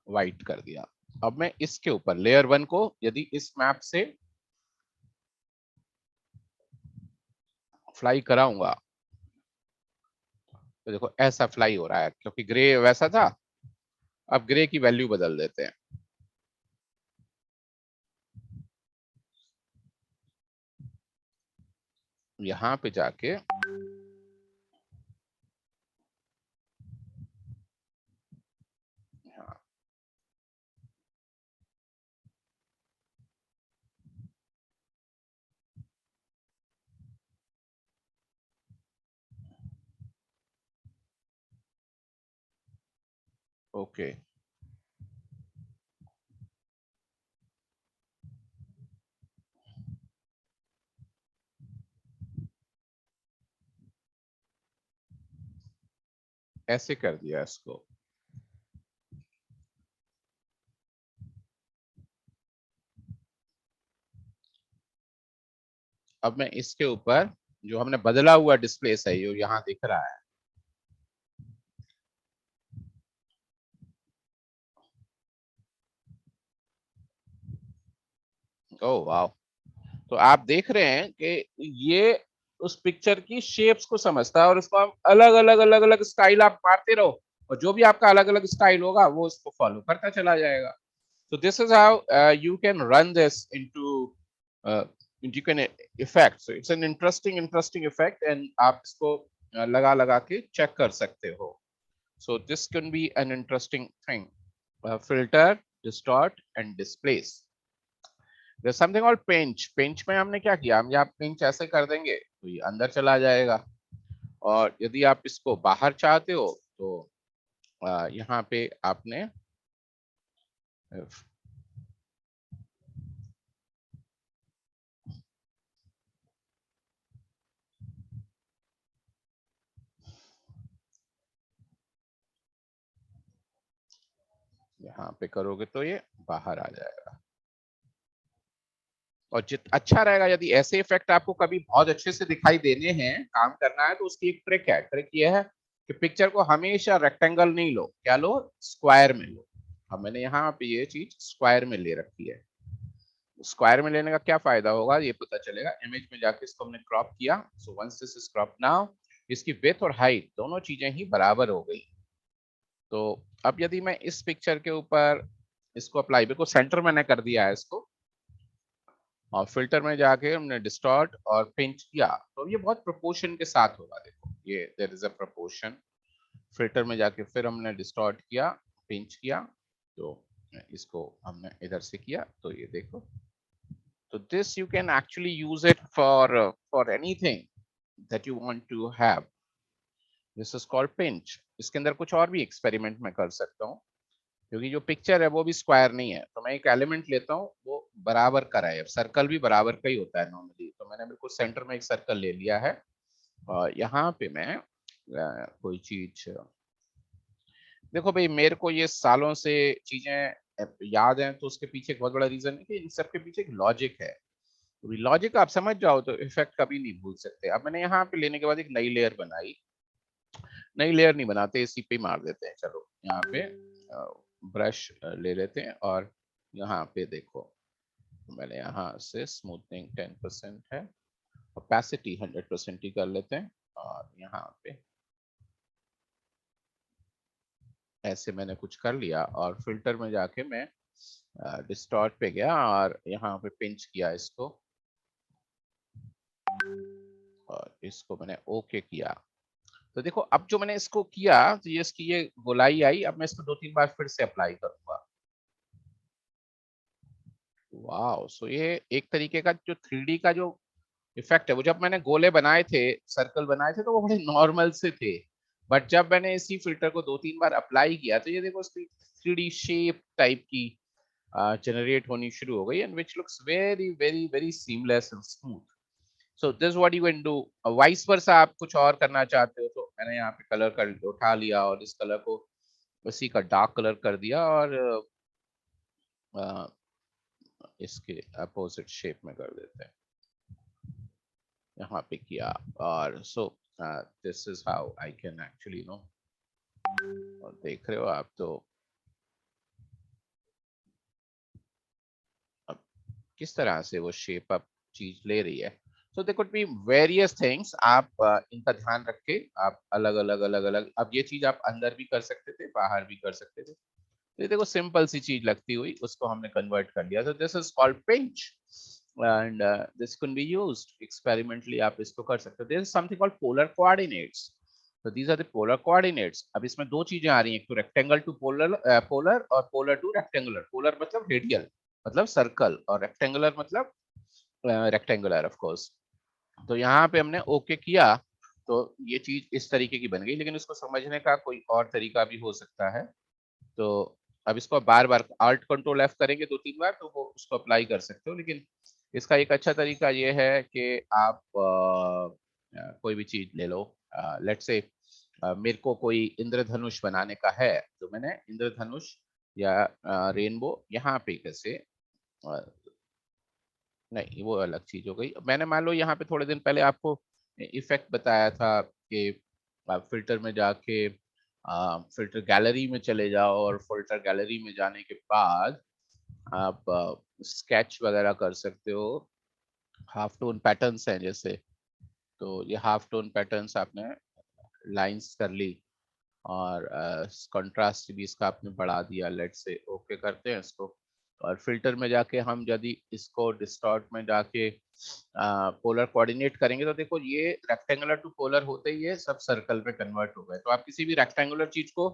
वाइट कर दिया। अब मैं इसके ऊपर लेयर 1 को यदि इस मैप से फ्लाई कराऊंगा तो देखो ऐसा फ्लाई हो रहा है, क्योंकि ग्रे वैसा था। अब ग्रे की वैल्यू बदल देते हैं। यहां पे जाके हाँ, ओके, ऐसे कर दिया इसको। अब मैं इसके ऊपर जो हमने बदला हुआ डिस्प्ले है जो यहाँ दिख रहा है, ओ वाह, तो आप देख रहे हैं कि ये उस पिक्चर की शेप्स को समझता है और उसको हम अलग अलग स्टाइल आप मारते रहो और जो भी आपका अलग अलग स्टाइल होगा वो उसको फॉलो करता चला जाएगा। So this is how you can run this you can effect. So it's an interesting effect and आप इसको लगा के चेक कर सकते हो। So this can be an interesting thing. Filter, distort and displace. There's something called pinch. Pinch में हमने क्या किया, हम यहाँ pinch ऐसे कर देंगे तो ये अंदर चला जाएगा, और यदि आप इसको बाहर चाहते हो तो यहाँ पे आपने यहाँ पे करोगे तो ये बाहर आ जाएगा। और जित अच्छा रहेगा, यदि ऐसे इफेक्ट आपको कभी बहुत अच्छे से दिखाई देने हैं, काम करना है, तो उसकी एक ट्रिक है। ट्रिक ये है कि पिक्चर को हमेशा रेक्टेंगल नहीं लो, क्या लो, स्क्वायर में लो। अब मैंने यहाँ पे ये चीज स्क्वायर में ले रखी है। स्क्वायर में लेने का क्या फायदा होगा ये पता चलेगा। इमेज में जाके इसको हमने क्रॉप किया। So once this is crop now, इसकी विड्थ और हाइट दोनों चीजें ही बराबर हो गई। तो अब यदि मैं इस पिक्चर के ऊपर इसको अप्लाई, बिल्कुल सेंटर मैंने कर दिया है इसको, और फिल्टर में जाके हमने डिस्टॉर्ट और पिंच किया तो ये बहुत प्रोपोर्शन के साथ होगा। देखो ये there is a proportion. Filter में जाके फिर हमने डिस्टॉर्ट किया, पिंच किया, तो इसको हमने इधर से किया तो ये देखो। तो this you can actually use it for anything that you want to have. This is called pinch. इसके अंदर कुछ और भी एक्सपेरिमेंट मैं कर सकता हूँ, क्योंकि जो पिक्चर है वो भी स्क्वायर नहीं है, तो मैं एक एलिमेंट लेता हूँ वो बराबर का रहे। सर्कल भी बराबर का ही होता है नॉर्मली, तो मैंने बिल्कुल सेंटर में एक सर्कल ले लिया है और यहाँ पे मैं कोई चीज, देखो भाई मेरे को ये सालों से चीजें याद हैं, तो उसके पीछे एक बहुत बड़ा रीजन है कि इन सब के पीछे एक लॉजिक है। लॉजिक आप समझ जाओ तो इफेक्ट कभी नहीं भूल सकते। अब मैंने यहाँ पे लेने के बाद एक नई लेयर बनाई। नई लेयर नहीं बनाते, इसी पे मार देते हैं। चलो यहाँ पे ब्रश ले लेते हैं और यहाँ पे देखो मैंने यहाँ से स्मूथनिंग 10% है, ओपेसिटी 100% ही कर लेते हैं, और यहाँ पे ऐसे मैंने कुछ कर लिया और फिल्टर में जाके मैं डिस्टॉर्ट पे गया और यहाँ पे पिंच किया इसको, और इसको मैंने ओके किया। तो देखो अब जो मैंने इसको किया तो ये इसकी ये गोलाई आई। अब मैं इसको 2-3 बार फिर से अप्लाई करूंगा। वाओ, सो ये एक तरीके का जो 3D का जो इफेक्ट है, वो जब मैंने गोले बनाए थे, सर्कल बनाए थे, तो वो बड़े नॉर्मल से थे। बट जब मैंने इसी फिल्टर को 2-3 बार अप्लाई किया तो ये देखो उसकी 3D शेप टाइप की जनरेट होनी शुरू हो गई, and which looks very very very seamless and smooth. So this what you can do. Vice versa आप कुछ और करना चाहते हो तो मैंने यहाँ पे कलर कर उठा लिया और इस कलर को उसी का डार्क कलर कर दिया और अ, इसके अपोजिट शेप में कर देते हैं, यहाँ पे किया। और so this is how I can actually know, और देख रहे हो आप तो किस तरह से वो शेप अप चीज ले रही है। So they could be various things. आप इनका ध्यान रख के आप अलग अलग अलग अलग, अब ये चीज आप अंदर भी कर सकते थे, बाहर भी कर सकते थे। तो ये देखो सिंपल सी चीज लगती हुई उसको हमने कन्वर्ट कर लिया। तो this is called pinch and this can be used experimentally. आप इसको कर सकते हो। This is something called polar coordinates. तो these are the polar coordinates. अब इसमें दो चीजें आ रही हैं, एक तो रेक्टेंगल टू पोलर, पोलर, और पोलर टू रेक्टेंगुलर। पोलर मतलब रेडियल मतलब सर्कल, और रेक्टेंगुलर मतलब रेक्टेंगुलर ऑफ कोर्स। तो यहाँ पे हमने ओके किया तो ये चीज इस तरीके की बन गई, लेकिन इसको समझने का कोई और तरीका भी हो सकता है। तो अब इसको बार बार Alt Ctrl F करेंगे 2-3 बार तो वो उसको अप्लाई कर सकते हो। लेकिन इसका एक अच्छा तरीका ये है कि आप कोई भी चीज ले लो। लेट्स से मेरे को कोई इंद्रधनुष बनाने का है, तो मैंने इंद्रधनुष या रेनबो यहाँ पे कैसे, अ, नहीं वो अलग चीज हो गई। मैंने मान लो यहाँ पे थोड़े दिन पहले आपको इफेक्ट बताया था कि आप फिल्टर में जाके फिल्टर गैलरी में चले जाओ, और फिल्टर गैलरी में जाने के बाद आप स्केच वगैरह कर सकते हो। हाफ टोन पैटर्न्स हैं जैसे, तो ये हाफ टोन पैटर्न्स आपने लाइंस कर ली, और कंट्रास्ट भी इसका आपने बढ़ा दिया। लेट से ओके करते हैं इसको, और फिल्टर में जाके हम यदि इसको डिस्टॉर्ट में जाके पोलर कोऑर्डिनेट करेंगे तो देखो ये रेक्टेंगुलर टू पोलर होते ही ये सब सर्कल में कन्वर्ट हो गए। तो आप किसी भी रेक्टेंगुलर चीज को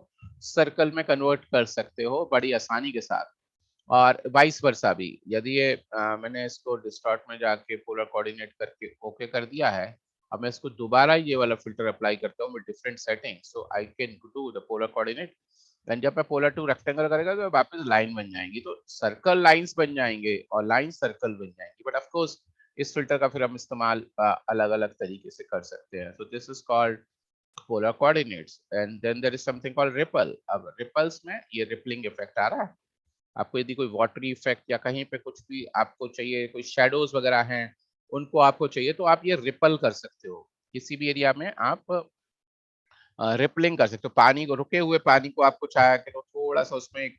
सर्कल में कन्वर्ट कर सकते हो बड़ी आसानी के साथ। और वाइस वर्सा भी, यदि ये मैंने इसको डिस्टॉर्ट में जाके पोलर कोऑर्डिनेट करके ओके कर दिया है, अब मैं इसको दोबारा ये वाला फिल्टर अप्लाई करता हूँ with different setting, so I can do the polar coordinate. And जब मैं पोलर टू रेक्टेंगल करेगा तो वापस लाइन बन जाएंगी, तो सर्कल लाइंस बन जाएंगे और लाइन सर्कल बन जाएंगी। बट ऑफ कोर्स इस फिल्टर का फिर हम इस्तेमाल अलग अलग तरीके से कर सकते हैं। तो this is called polar coordinates. And then there is something called ripple. अब रिपल्स में ये रिपलिंग इफेक्ट आ रहा है। आपको यदि कोई वाटरी इफेक्ट या कहीं पे कुछ भी आपको चाहिए, कोई शेडोज वगैरह हैं उनको आपको चाहिए, तो आप ये रिपल कर सकते हो। किसी भी एरिया में आप रिपलिंग कर सकते हो। पानी को, रुके हुए पानी को आपको चाहे कि तो थोड़ा सा उसमें एक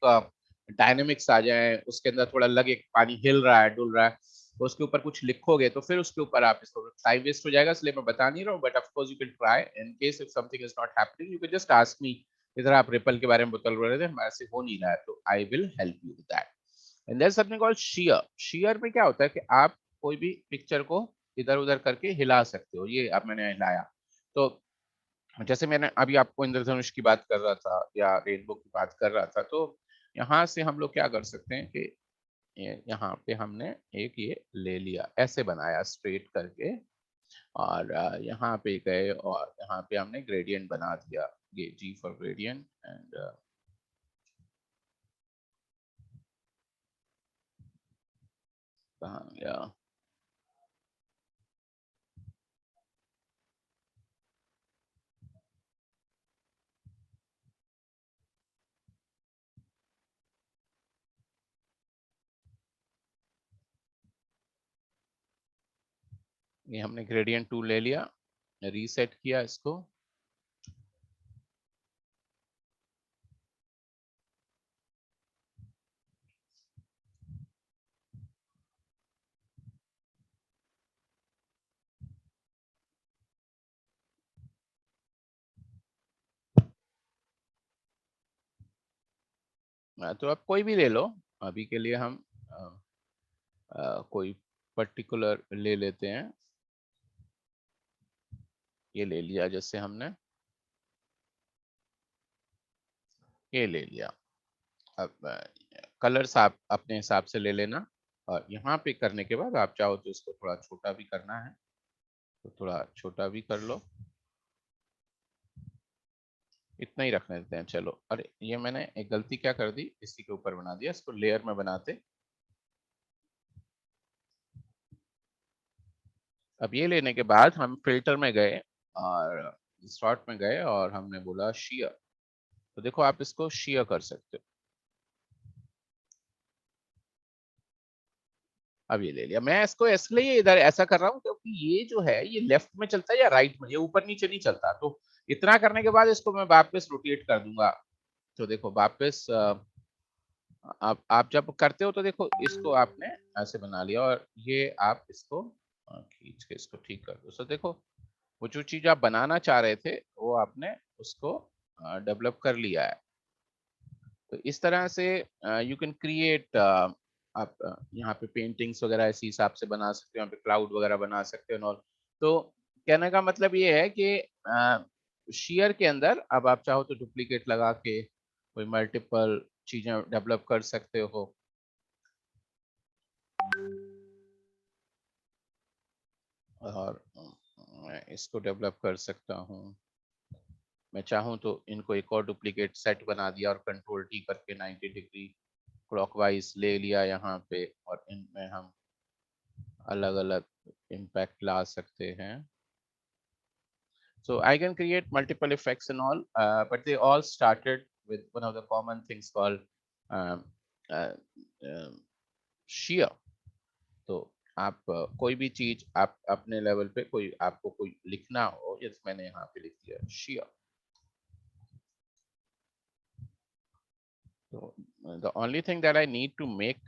डायनेमिक्स आ जाए, उसके अंदर थोड़ा लगे कि पानी हिल रहा है, डुल रहा है, तो उसके ऊपर कुछ लिखोगे तो फिर उसके ऊपर आप इसको, टाइम वेस्ट हो जाएगा इसलिए मैं बता नहीं रहा हूँ, but of course you can try. In case if something is not happening you can just ask me. इधर आप रिपल के बारे में बता रहे थे, हमारे से हो नहीं रहा है, तो I will help you with that. And there is something called shear. Shear में क्या होता है कि आप कोई भी पिक्चर को इधर उधर करके हिला सकते हो। ये अब मैंने हिलाया, तो जैसे मैंने अभी आपको इंद्रधनुष की बात कर रहा था या रेनबो की बात कर रहा था, तो यहाँ से हम लोग क्या कर सकते हैं कि यहाँ पे हमने एक ये ले लिया, ऐसे बनाया स्ट्रेट करके, और यहाँ पे गए और यहाँ पे हमने ग्रेडियंट बना दिया। ये जी फॉर ग्रेडियंट। एंड कहाँ गया, ये हमने ग्रेडियंट टूल ले लिया, रीसेट किया इसको। तो आप कोई भी ले लो, अभी के लिए हम कोई पर्टिकुलर ले लेते हैं। ये ले लिया, जैसे हमने ये ले लिया। अब कलर्स आप अपने हिसाब से ले लेना, और यहाँ पे करने के बाद आप चाहो तो इसको थोड़ा छोटा भी करना है तो थोड़ा छोटा भी कर लो। इतना ही रखने देते हैं चलो। अरे ये मैंने एक गलती क्या कर दी, इसी के ऊपर बना दिया, इसको लेयर में बनाते। अब ये लेने के बाद हम फिल्टर में गए और स्लॉट में गए और हमने बोला शेयर। तो देखो आप इसको शेयर कर सकते हो। अब ये ले लिया। मैं इसको इसलिए इधर ऐसा कर रहा हूँ क्योंकि ये जो है ये लेफ्ट में चलता है या राइट में, ये ऊपर नीचे नहीं चलता। तो इतना करने के बाद इसको मैं वापस रोटेट कर दूंगा। तो देखो वापस आप जब करते हो तो देखो इसको आपने ऐसे बना लिया और ये आप इसको खींच के इसको ठीक कर दो। सो देखो वो जो चीज आप बनाना चाह रहे थे वो आपने उसको डेवलप कर लिया है। तो इस तरह से यू कैन क्रिएट, आप यहाँ पे पेंटिंग्स वगैरह इसी हिसाब से बना सकते हो, यहाँ पे क्लाउड वगैरह बना सकते हो और तो कहने का मतलब ये है कि शेयर के अंदर अब आप चाहो तो डुप्लीकेट लगा के कोई मल्टीपल चीजें डेवलप कर सकते हो। और मैं इसको डेवलप कर सकता हूँ, मैं चाहूँ तो इनको एक और डुप्लीकेट सेट बना दिया और कंट्रोल टी करके 90 डिग्री क्लॉकवाइज ले लिया यहाँ पे और इनमें हम अलग अलग इम्पैक्ट ला सकते हैं। So I can create multiple effects and all, but they all started with one of the common things called um, uh, um, shear. तो आप कोई भी चीज आप अपने लेवल पे कोई आपको कोई लिखना हो, जैसे मैंने यहाँ पे लिख दिया shear। तो the only thing that I need to make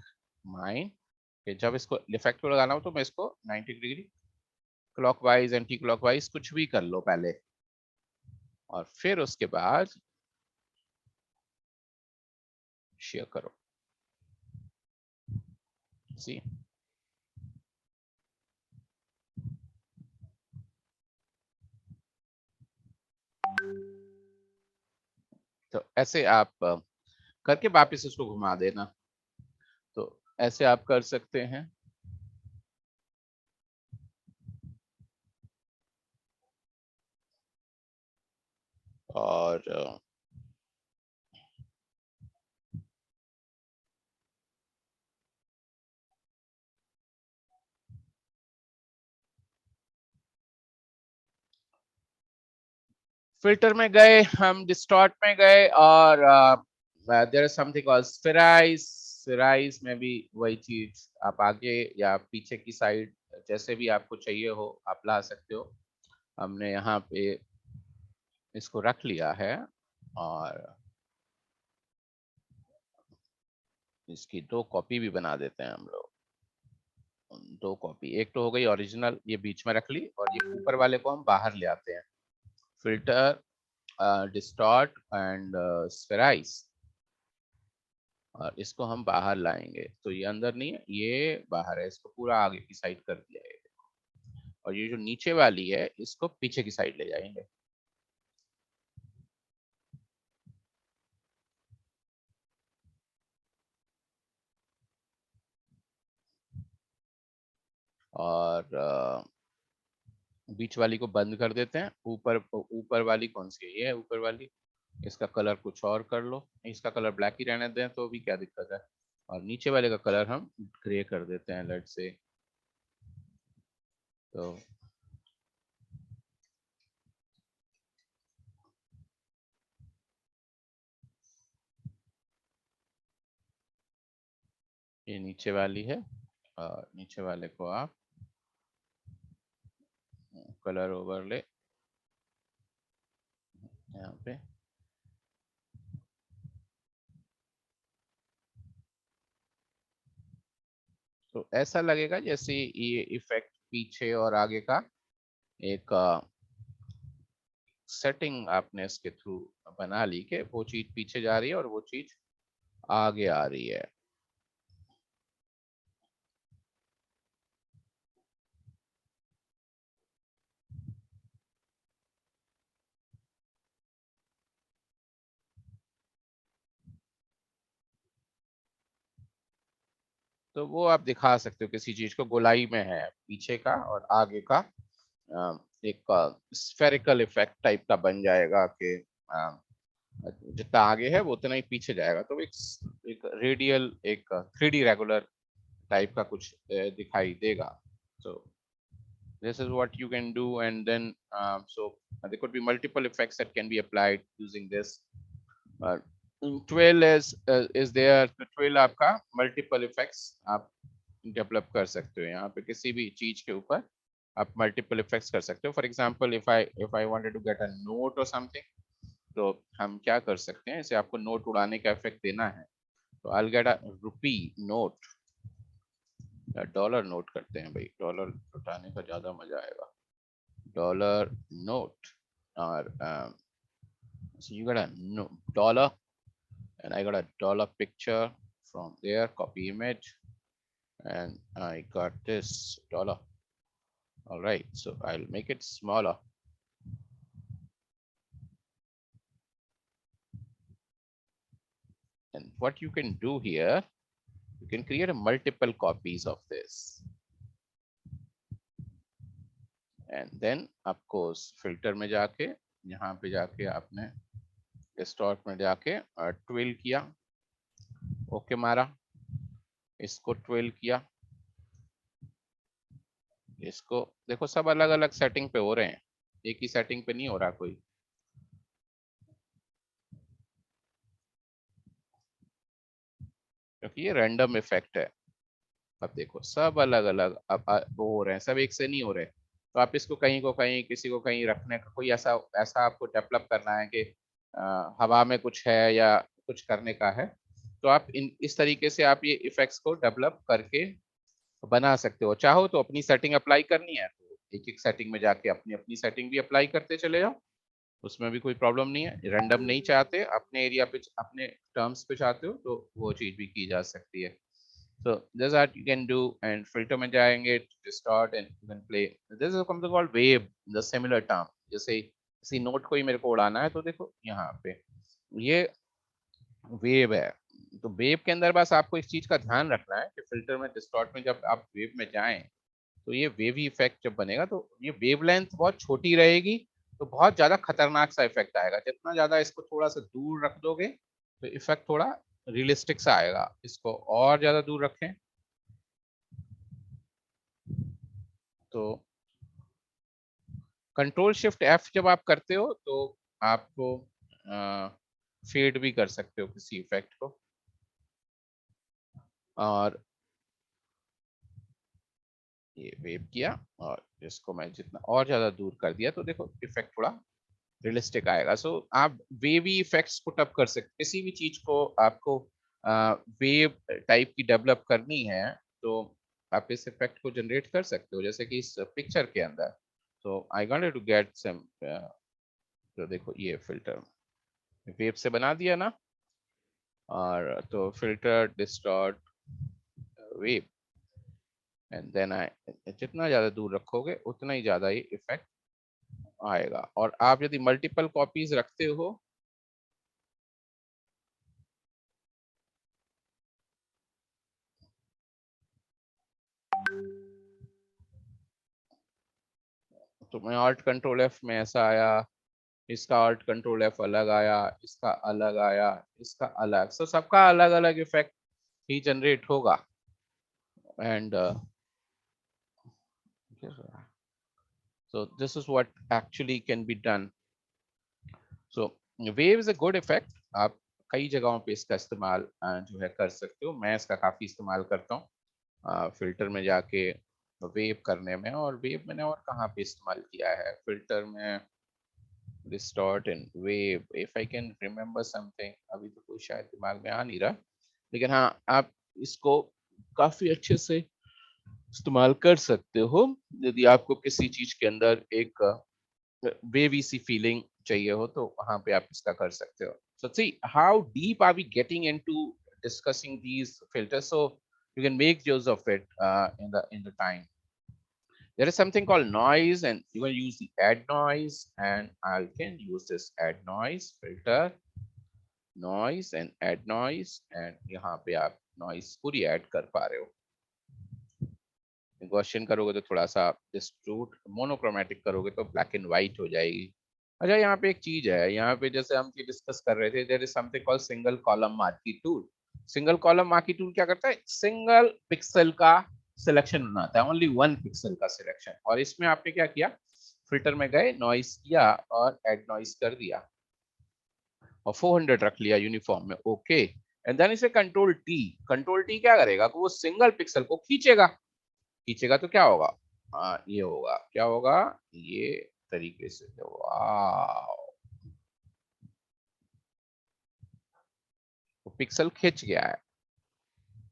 mine कि जब इसको इफेक्ट को लगाना हो तो मैं इसको 90 डिग्री क्लॉकवाइज एंटी क्लॉकवाइज कुछ भी कर लो पहले और फिर उसके बाद शेयर करो। सी तो ऐसे आप करके वापस इसको घुमा देना, तो ऐसे आप कर सकते हैं। और फिल्टर में गए हम, डिस्टॉर्ट में गए और देयर इज समथिंग कॉल्ड स्फेराइज। स्फेराइज में भी वही चीज आप आगे या पीछे की साइड जैसे भी आपको चाहिए हो आप ला सकते हो। हमने यहाँ पे इसको रख लिया है और इसकी 2 कॉपी भी बना देते हैं हम लोग। 2 कॉपी, एक तो हो गई ओरिजिनल, ये बीच में रख ली और ये ऊपर वाले को हम बाहर ले आते हैं। फिल्टर, डिस्टॉर्ट एंड स्फेराइज, और इसको हम बाहर लाएंगे तो ये अंदर नहीं है, ये बाहर है, इसको पूरा आगे की साइड कर दिया है। और ये जो नीचे वाली है इसको पीछे की साइड ले जाएंगे। और बीच वाली को बंद कर देते हैं। ऊपर ऊपर वाली कौन सी है, ये है ऊपर वाली, इसका कलर कुछ और कर लो, इसका कलर ब्लैक ही रहने दें तो भी क्या दिक्कत है। और नीचे वाले का कलर हम ग्रे कर देते हैं लेट से। तो ये नीचे वाली है और नीचे वाले को आप कलर ओवरले यहाँ पे, तो ऐसा लगेगा जैसे ये इफेक्ट पीछे और आगे का एक सेटिंग आपने इसके थ्रू बना ली कि वो चीज पीछे जा रही है और वो चीज आगे आ रही है। तो वो आप दिखा सकते हो किसी चीज को गोलाई में है पीछे का और आगे का, एक स्फेरिकल इफेक्ट टाइप का बन जाएगा कि जितना आगे है वो उतना ही पीछे जाएगा। तो एक रेडियल एक 3D रेगुलर टाइप का कुछ दिखाई देगा। So this is what you can do, and then so there could be multiple effects that can be applied using this. uh, Twirl is there, तो twirl आपका multiple effects आप develop कर सकते हो। यहाँ पे किसी भी चीज के ऊपर आप मल्टीपल इफेक्ट्स कर सकते हो। For example if I wanted to get a note और समथिंग, तो हम क्या कर सकते हैं, इसे आपको नोट उड़ाने का इफेक्ट देना है तो I'll get a rupee note या डॉलर नोट करते हैं भाई, डॉलर उठाने का ज्यादा मजा आएगा। डॉलर नोट और so you got a no, dollar and I got a dollar picture from there, copy image, and I got this dollar. All right, so I'll make it smaller. And what you can do here, you can create a multiple copies of this. And then of course filter में जाके यहाँ पे जाके आपने distort में जाके twirl किया, okay मारा, इसको twirl किया, इसको देखो सब अलग अलग सेटिंग पे हो रहे हैं, एक ही सेटिंग पे नहीं हो रहा कोई। क्योंकि ये रैंडम इफेक्ट है। अब देखो सब अलग अलग अब वो हो रहे हैं, सब एक से नहीं हो रहे। तो आप इसको कहीं को कहीं, किसी को कहीं रखने का कोई ऐसा ऐसा आपको डेवलप करना है कि हवा में कुछ है या कुछ करने का है, तो आप इस तरीके से आप ये इफेक्ट्स को डेवलप करके बना सकते हो। चाहो तो अपनी सेटिंग अप्लाई करनी है तो एक एक सेटिंग में जाके अपनी अपनी सेटिंग भी अप्लाई करते चले जाओ, उसमें भी कोई प्रॉब्लम नहीं है। रैंडम नहीं चाहते, अपने एरिया पे अपने टर्म्स पे चाहते हो तो वो चीज भी की जा सकती है। So this is what you can do, and filter में जाएंगे distort and you can play. This is something called wave, the similar term. जैसे किसी नोट को ही मेरे को उड़ाना है तो देखो यहाँ पे ये वेव है, तो वेव के अंदर बस आपको इस चीज का ध्यान रखना है कि फिल्टर में डिस्टॉर्ट में जब आप वेव में जाएं तो ये वेवी इफेक्ट जब बनेगा तो ये वेवलेंथ बहुत छोटी रहेगी, तो बहुत ज्यादा खतरनाक सा इफेक्ट आएगा। जितना ज्यादा इसको थोड़ा सा दूर रख दोगे तो इफेक्ट थोड़ा रियलिस्टिक सा आएगा। इसको और ज्यादा दूर रखें तो कंट्रोल शिफ्ट एफ जब आप करते हो तो आपको फेड भी कर सकते हो किसी इफेक्ट को, और ये वेव किया और इसको मैं जितना और ज्यादा दूर कर दिया तो देखो इफेक्ट थोड़ा रियलिस्टिक आएगा। सो आप वेवी इफेक्ट्स पुट अप कर सकते, किसी भी चीज को आपको वेव टाइप की डेवलप करनी है तो आप इस इफेक्ट को जनरेट कर सकते हो, जैसे कि इस पिक्चर के अंदर। तो I wanted to get some, तो देखो ये फिल्टर वेव से बना दिया ना, और तो filter distort wave and then I, जितना ज्यादा दूर रखोगे उतना ही ज्यादा ये इफेक्ट आएगा। और आप यदि मल्टीपल कॉपीज रखते हो तो मैं ऑल्ट कंट्रोल एफ में ऐसा आया, इसका ऑल्ट कंट्रोल एफ अलग आया, इसका अलग आया, इसका अलग, so सबका अलग अलग इफेक्ट ही जनरेट होगा। And so this is what actually can be done. So wave is a good effect, आप कई जगहों पे इसका इस्तेमाल जो है कर सकते हो। मैं इसका काफी इस्तेमाल करता हूँ फिल्टर में जाके वेव करने में, और वेव मैंने और कहाँ पे इस्तेमाल किया है फिल्टर में, distort and wave, if I can remember something, अभी तो कोई शायद दिमाग में आ नहीं रहा, लेकिन हाँ आप इसको काफी अच्छे से इस्तेमाल कर सकते हो यदि आपको किसी चीज के अंदर एक वेवी सी फीलिंग चाहिए हो तो वहां पे आप इसका कर सकते हो। So see how deep are we getting into discussing these filters, so you can make use of it in the time. There is something called noise and you can use the add noise, and I can use this add noise filter, noise and add noise, and यहाँ पे आप noise पूरी add कर पा रहे हो। Gaussian करोगे तो थोड़ा सा डिस्ट्रूट, मोनोक्रोमेटिक करोगे तो ब्लैक एंड व्हाइट हो जाएगी। अच्छा यहाँ पे एक चीज है, यहाँ पे जैसे हम डिस्कस कर रहे थे, there is something called single column marquee tool. Single column marquee tool क्या करता है, सिंगल पिक्सल का सिलेक्शन बनाता है, ओनली वन पिक्सल का सिलेक्शन। और इसमें आपने क्या किया, फिल्टर में गए, नॉइस किया और एड नॉइस कर दिया और 400 रख लिया यूनिफॉर्म में, ओके। एंड देन इसे कंट्रोल टी क्या करेगा कि वो सिंगल पिक्सल को खींचेगा, खींचेगा तो क्या होगा, ये होगा, क्या होगा, ये तरीके से, वाओ वो पिक्सल खींच गया है।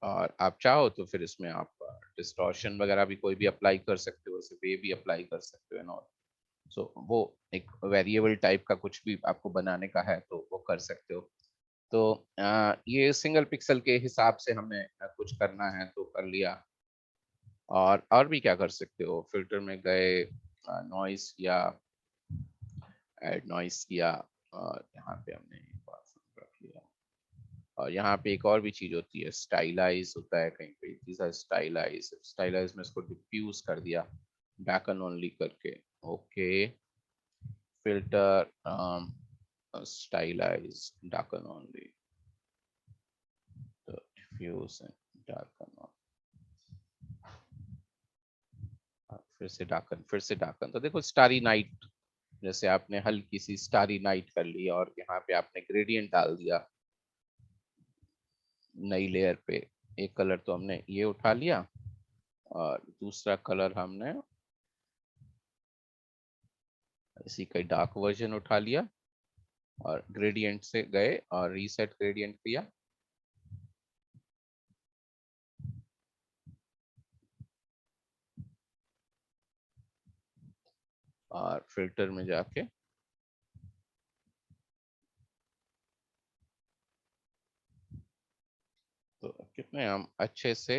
और आप चाहो तो फिर इसमें आप डिस्टॉर्शन वगैरह भी कोई भी अप्लाई कर सकते हो, सिर्फ ये भी अप्लाई कर सकते हो एंड ऑल। सो वो एक वेरिएबल टाइप का कुछ भी आपको बनाने का है तो वो कर सकते हो। तो ये सिंगल पिक्सल के हिसाब से हमने कुछ करना है तो कर लिया। और भी क्या कर सकते हो, फिल्टर में गए, नॉइस किया, ऐड नॉइस किया, और यहाँ पे हमने रख लिया। और यहाँ पे एक और भी चीज होती है, स्टाइलाइज होता है कहीं पे, these are स्टाइलाइज। स्टाइलाइज में इसको डिफ्यूज कर दिया डार्कन ओनली करके। Okay, filter stylise darken only, तो डिफ्यूज एंड डार्कन, फिर से डार्कन। तो देखो स्टारी नाइट, जैसे आपने हल्की सी स्टारी नाइट कर ली और यहाँ पे आपने ग्रेडियंट डाल दिया नई लेयर पे। एक कलर तो हमने ये उठा लिया और दूसरा कलर हमने इसी का डार्क वर्जन उठा लिया और ग्रेडियंट से गए और रीसेट ग्रेडियंट किया। और फिल्टर में जाके तो कितने हम अच्छे से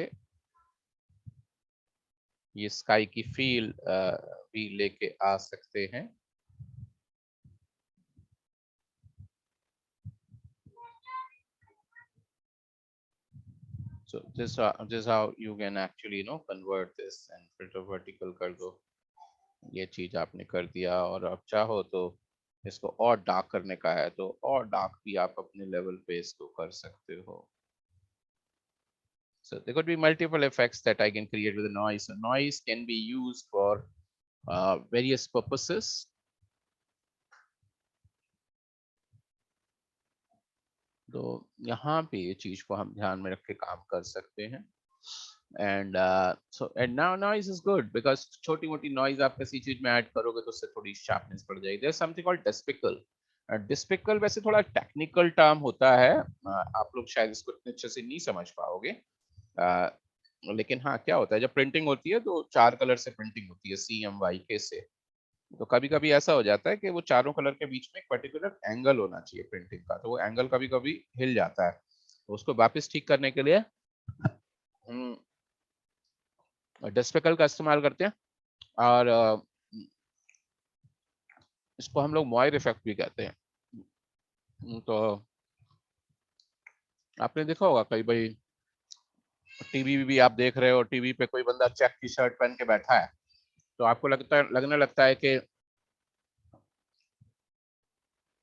ये स्काई की फील भी लेके आ सकते हैं। So this how you can actually convert this and filter vertical कर दो। ये चीज आपने कर दिया और आप चाहो तो इसको और डार्क करने का है तो और डार्क भी आप अपने लेवल पे इसको कर सकते हो। So there could be multiple effects that I can create with a noise. A noise can be used for various purposes. तो यहाँ पे ये चीज को हम ध्यान में रख के काम कर सकते हैं। And now noise is good because छोटी मोटी noise आप किसी चीज में ऐड करोगे तो उससे थोड़ी sharpness बढ़ जाएगी। There's something called despicable. Despicable वैसे थोड़ा टेक्निकल टर्म होता है, आप लोग शायद इसको इतने अच्छे से नहीं समझ पाओगे। लेकिन हाँ, क्या होता है जब प्रिंटिंग होती है तो 4 कलर से प्रिंटिंग होती है, CMYK से। तो कभी कभी ऐसा हो जाता है कि वो चारों कलर के बीच में एक पर्टिकुलर एंगल होना चाहिए प्रिंटिंग का, तो वो एंगल कभी कभी हिल जाता है। तो उसको वापस ठीक करने के लिए हम डेस्पेकल का इस्तेमाल करते हैं। और इसको हम लोग मॉयर इफेक्ट भी कहते हैं। तो आपने देखा होगा कई भाई टीवी भी आप देख रहे हो, टीवी पे कोई बंदा चेक की शर्ट पहन के बैठा है तो आपको लगने लगता है कि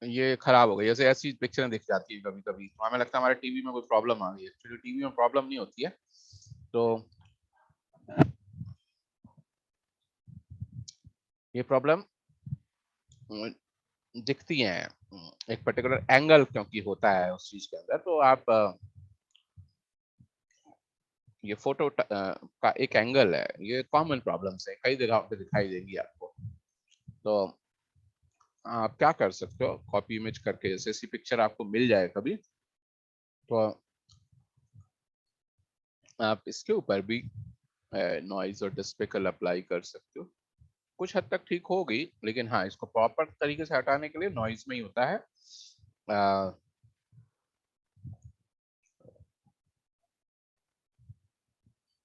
ये खराब हो गई, जैसे ऐसी पिक्चरें दिख जाती है कभी कभी, तो हमें लगता है हमारे टीवी में कोई प्रॉब्लम आ गई है। एक्चुअली टीवी में प्रॉब्लम नहीं होती है। तो ये प्रॉब्लम दिखती हैं एक पर्टिकुलर एंगल क्योंकि होता है उस चीज के अंदर। तो आप ये फोटो का एक एंगल है, ये कॉमन प्रॉब्लम्स है, कई जगह पे दिखाई देंगी आपको। तो आप क्या कर सकते हो, कॉपी इमेज करके जैसे ऐसी पिक्चर आपको मिल जाए कभी, तो आप इसके ऊपर भी नॉइज और डिस्पेकल अप्लाई कर सकते हो। कुछ हद तक ठीक होगी, लेकिन हाँ, इसको प्रॉपर तरीके से हटाने के लिए नॉइज में ही होता है।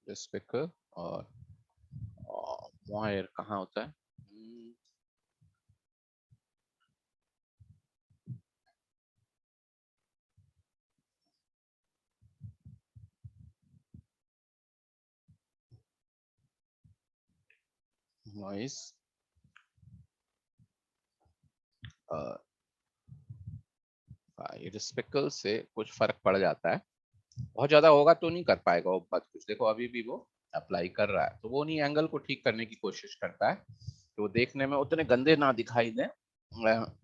डिस्पेकल और वायर कहाँ होता है? नॉइज ये डिस्पेकल से कुछ फर्क पड़ जाता है, बहुत ज्यादा होगा तो नहीं कर पाएगा वो बात कुछ। देखो अभी भी वो अप्लाई कर रहा है, तो वो नहीं एंगल को ठीक करने की कोशिश करता है कि वो देखने में उतने गंदे ना दिखाई दें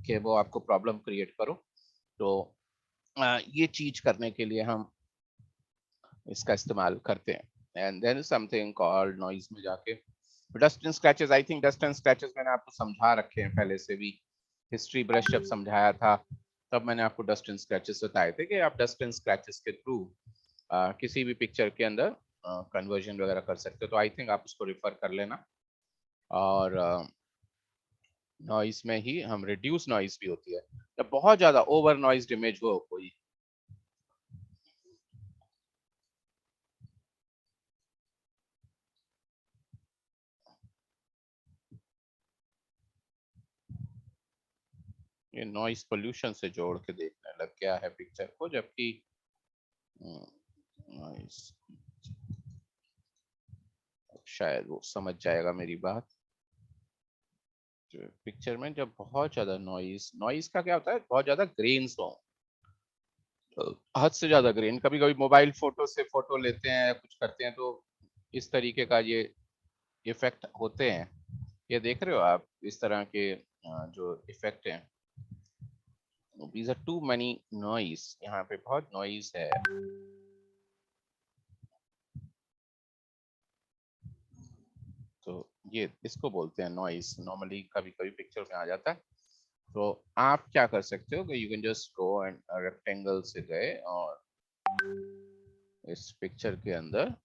कि वो आपको प्रॉब्लम क्रिएट करो। तो ये चीज करने के लिए हम इसका इस्तेमाल करते हैं। And then something called noise में जाके dust and scratches. I think dust and scratches मैंने आपको समझा रखे हैं पहले से भी। हिस्ट्री ब्रश जब समझाया था तब मैंने आपको डस्ट एंड स्क्रैचेस बताए थे कि आप डस्ट एंड स्क्रैचेस के थ्रू किसी भी पिक्चर के अंदर कन्वर्जन वगैरह कर सकते हो। तो आई थिंक आप उसको रिफर कर लेना। और नॉइस में ही हम रिड्यूस नॉइस भी होती है, जब बहुत ज्यादा ओवर नॉइज्ड इमेज हो कोई। ये नॉइस पोल्यूशन से जोड़ के देखने लग गया है पिक्चर को, जबकि नॉइस, शायद वो समझ जाएगा मेरी बात। पिक्चर में जब बहुत ज्यादा नॉइस, नॉइस का क्या होता है, बहुत ज्यादा ग्रेन्स हो, हद से ज्यादा ग्रेन। कभी कभी मोबाइल फोटो से फोटो लेते हैं या कुछ करते हैं, तो इस तरीके का ये इफेक्ट होते हैं। ये देख रहे हो आप, इस तरह के जो इफेक्ट हैं, these are too many noise, यहाँ पे बहुत नॉइज है। तो ये इसको बोलते हैं नॉइस, नॉर्मली कभी कभी पिक्चर में आ जाता है। तो आप क्या कर सकते हो कि you can just go and rectangle से गए और इस पिक्चर के अंदर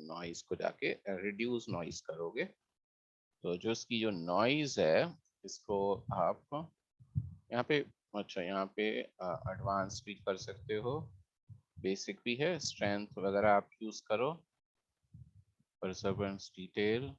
नॉइस को जाके रिड्यूस नॉइस करोगे, तो जो इसकी जो नॉइज है इसको आप यहाँ पे, अच्छा यहाँ पे एडवांस भी कर सकते हो, बेसिक भी है, स्ट्रेंथ वगैरह आप यूज करो, परसेवरेंस, डिटेल।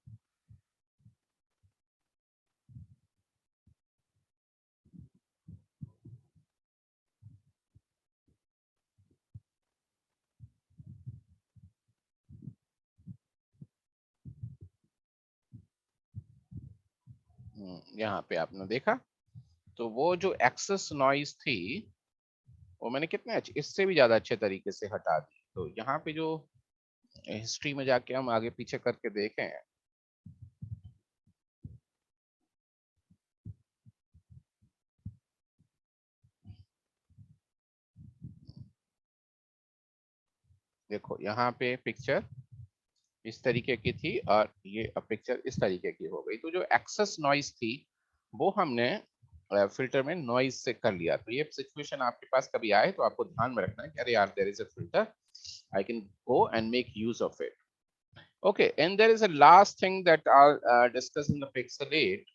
यहाँ पे आपने देखा, तो वो जो एक्सेस नॉइज थी वो मैंने कितने अच्छे, इससे भी ज्यादा अच्छे तरीके से हटा दी। तो यहाँ पे जो हिस्ट्री में जाके हम आगे पीछे करके देखें, देखो यहाँ पे पिक्चर इस तरीके की थी और ये पिक्चर इस तरीके की हो गई। तो जो एक्सेस नॉइज थी वो हमने फिल्टर में नॉइज से कर लिया। तो ये सिचुएशन आपके पास कभी आए तो आपको ध्यान में रखना है कि अरे यार, there is a filter, I can go and make use of it. Okay, and there is a last thing that I'll discuss in the Pixel 8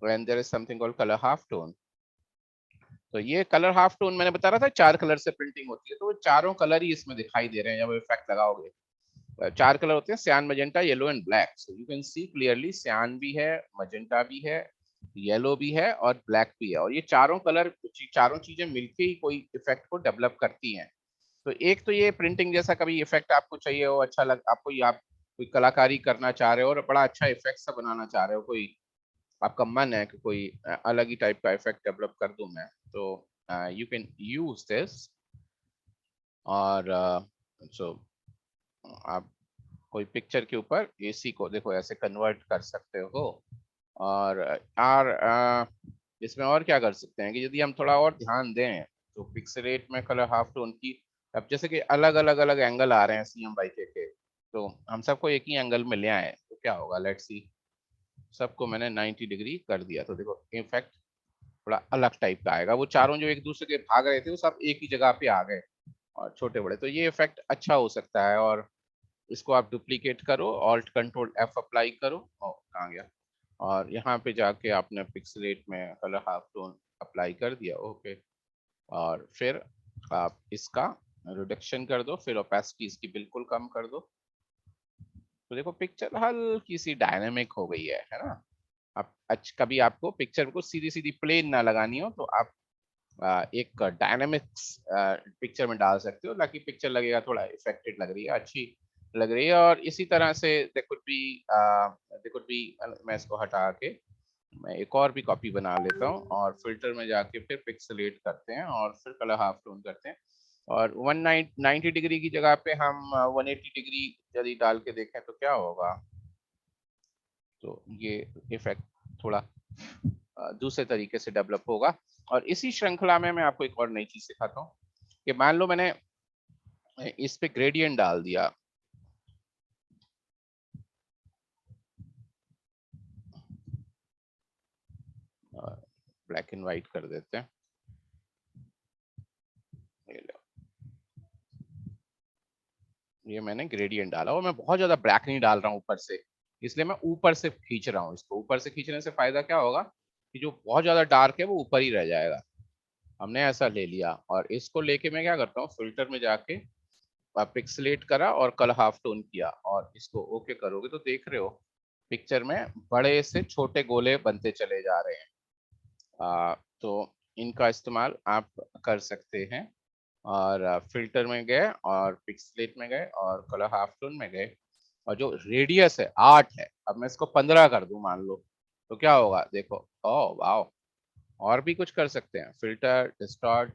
when there is something called color halftone. तो ये colour half tone मैंने बता रहा था, चार colour से printing होती है, तो वो चारों कलर ही इसमें दिखाई दे रहे हैं जब इफेक्ट लगाओगे। चार कलर होते हैं, सियान, magenta, yellow and black. So you can see clearly, सियान भी है, मैजेंटा भी है, येलो भी है और ब्लैक भी है। और ये चारों कलर, चारों चीजें मिलके ही कोई इफेक्ट को डेवलप करती हैं। तो एक तो ये प्रिंटिंग जैसा कभी इफेक्ट आपको चाहिए हो, अच्छा लग आपको, या आप कोई कलाकारी करना चाह रहे हो और बड़ा अच्छा इफेक्ट सा बनाना चाह रहे हो, कोई आपका मन है कि कोई अलग ही टाइप का इफेक्ट डेवलप कर दूं मैं, तो यू कैन यूज दिस। और सो आप कोई पिक्चर के ऊपर एसी को देखो ऐसे कन्वर्ट कर सकते हो। और इसमें और क्या कर सकते हैं कि यदि हम थोड़ा और ध्यान दें तो पिक्सेलेट में कलर हाफ टोन की, अब जैसे कि अलग अलग अलग एंगल आ रहे हैं CMYK के, तो हम सबको एक ही एंगल में ले आए तो क्या होगा, लेट्स सी। सबको मैंने 90 डिग्री कर दिया, तो देखो इफेक्ट थोड़ा अलग टाइप का आएगा। वो चारों जो एक दूसरे के भाग रहे थे वो सब एक ही जगह पे आ गए और छोटे बड़े, तो ये इफेक्ट अच्छा हो सकता है। और इसको आप डुप्लीकेट करो, ऑल्ट कंट्रोल F अप्लाई करो, और कहाँ गया, और यहाँ पे जाके आपने पिक्सेलेट में कलर हाफ टोन अप्लाई कर दिया, ओके। और फिर आप इसका रिडक्शन कर दो, फिर ओपेसिटी इसकी बिल्कुल कम कर दो, तो देखो पिक्चर हल्की सी डायनेमिक हो गई है ना। आप कभी आपको पिक्चर को सीधी सीधी प्लेन ना लगानी हो तो आप एक डायनेमिक्स पिक्चर में डाल सकते हो, ताकि पिक्चर लगेगा थोड़ा इफेक्टेड लग रही है, अच्छी लग रही है। और इसी तरह से दे कुड बी मैं इसको हटा के मैं एक और भी कॉपी बना लेता हूँ और फिल्टर में जाके फिर पिक्सेलेट करते हैं और फिर कलर हाफ टोन करते हैं। और 190 डिग्री की जगह पे हम 180 डिग्री यदि डाल के देखें तो क्या होगा, तो ये इफेक्ट थोड़ा दूसरे तरीके से डेवलप होगा। और इसी श्रृंखला में मैं आपको एक और नई चीज सिखाता हूँ कि मान लो मैंने इस पे ग्रेडियंट डाल दिया, ब्लैक एंड व्हाइट कर देते हैं, ये लो। ये मैंने ग्रेडियंट डाला और मैं बहुत ज्यादा ब्लैक नहीं डाल रहा हूँ ऊपर से, इसलिए मैं ऊपर से खींच रहा हूँ इसको। ऊपर से खींचने से फायदा क्या होगा कि जो बहुत ज्यादा डार्क है वो ऊपर ही रह जाएगा। हमने ऐसा ले लिया और इसको लेके मैं क्या करता हूँ, फिल्टर में जाके पिक्सलेट करा और कलर हाफ टोन किया और इसको ओके करोगे तो देख रहे हो पिक्चर में बड़े से छोटे गोले बनते चले जा रहे हैं। तो इनका इस्तेमाल आप कर सकते हैं। और फिल्टर में गए और पिक्सलेट में गए और कलर हाफ टोन में गए और जो रेडियस है 8 है, अब मैं इसको 15 कर दूं मान लो, तो क्या होगा देखो। ओह वाओ, और भी कुछ कर सकते हैं, फिल्टर डिस्टॉर्ट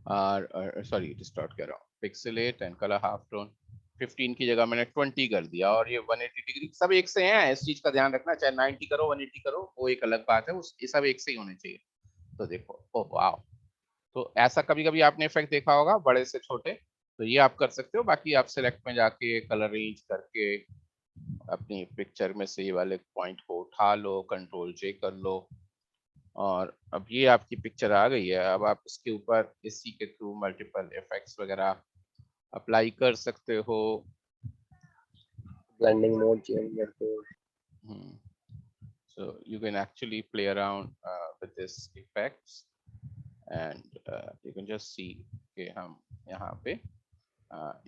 और सॉरी डिस्टॉर्ट कह रहा हूँ, pixelate and colour half tone 15 की जगह मैंने 20 कर दिया और ये 180 डिग्री सब एक से हैं। इस चीज का ध्यान रखना, चाहे 90 करो 180 करो वो एक अलग बात है, उस ये सब एक से ही होने चाहिए। तो देखो ओह वाओ, तो ऐसा कभी कभी आपने इफेक्ट देखा होगा बड़े से छोटे, तो ये आप कर सकते हो। बाकी आप सिलेक्ट में जाके कलर रेंज करके अपनी पिक्चर में से ये वाले पॉइंट को उठा लो, कंट्रोल जे कर लो और अब ये आपकी पिक्चर आ गई है। अब आप इसके ऊपर इसी के थ्रू मल्टीपल इफेक्ट्स वगैरह अप्लाई कर सकते हो। ब्लेंडिंग मोड चेंज करके। Hmm. So you can actually play around with this effects and you can just see कि हम यहाँ पे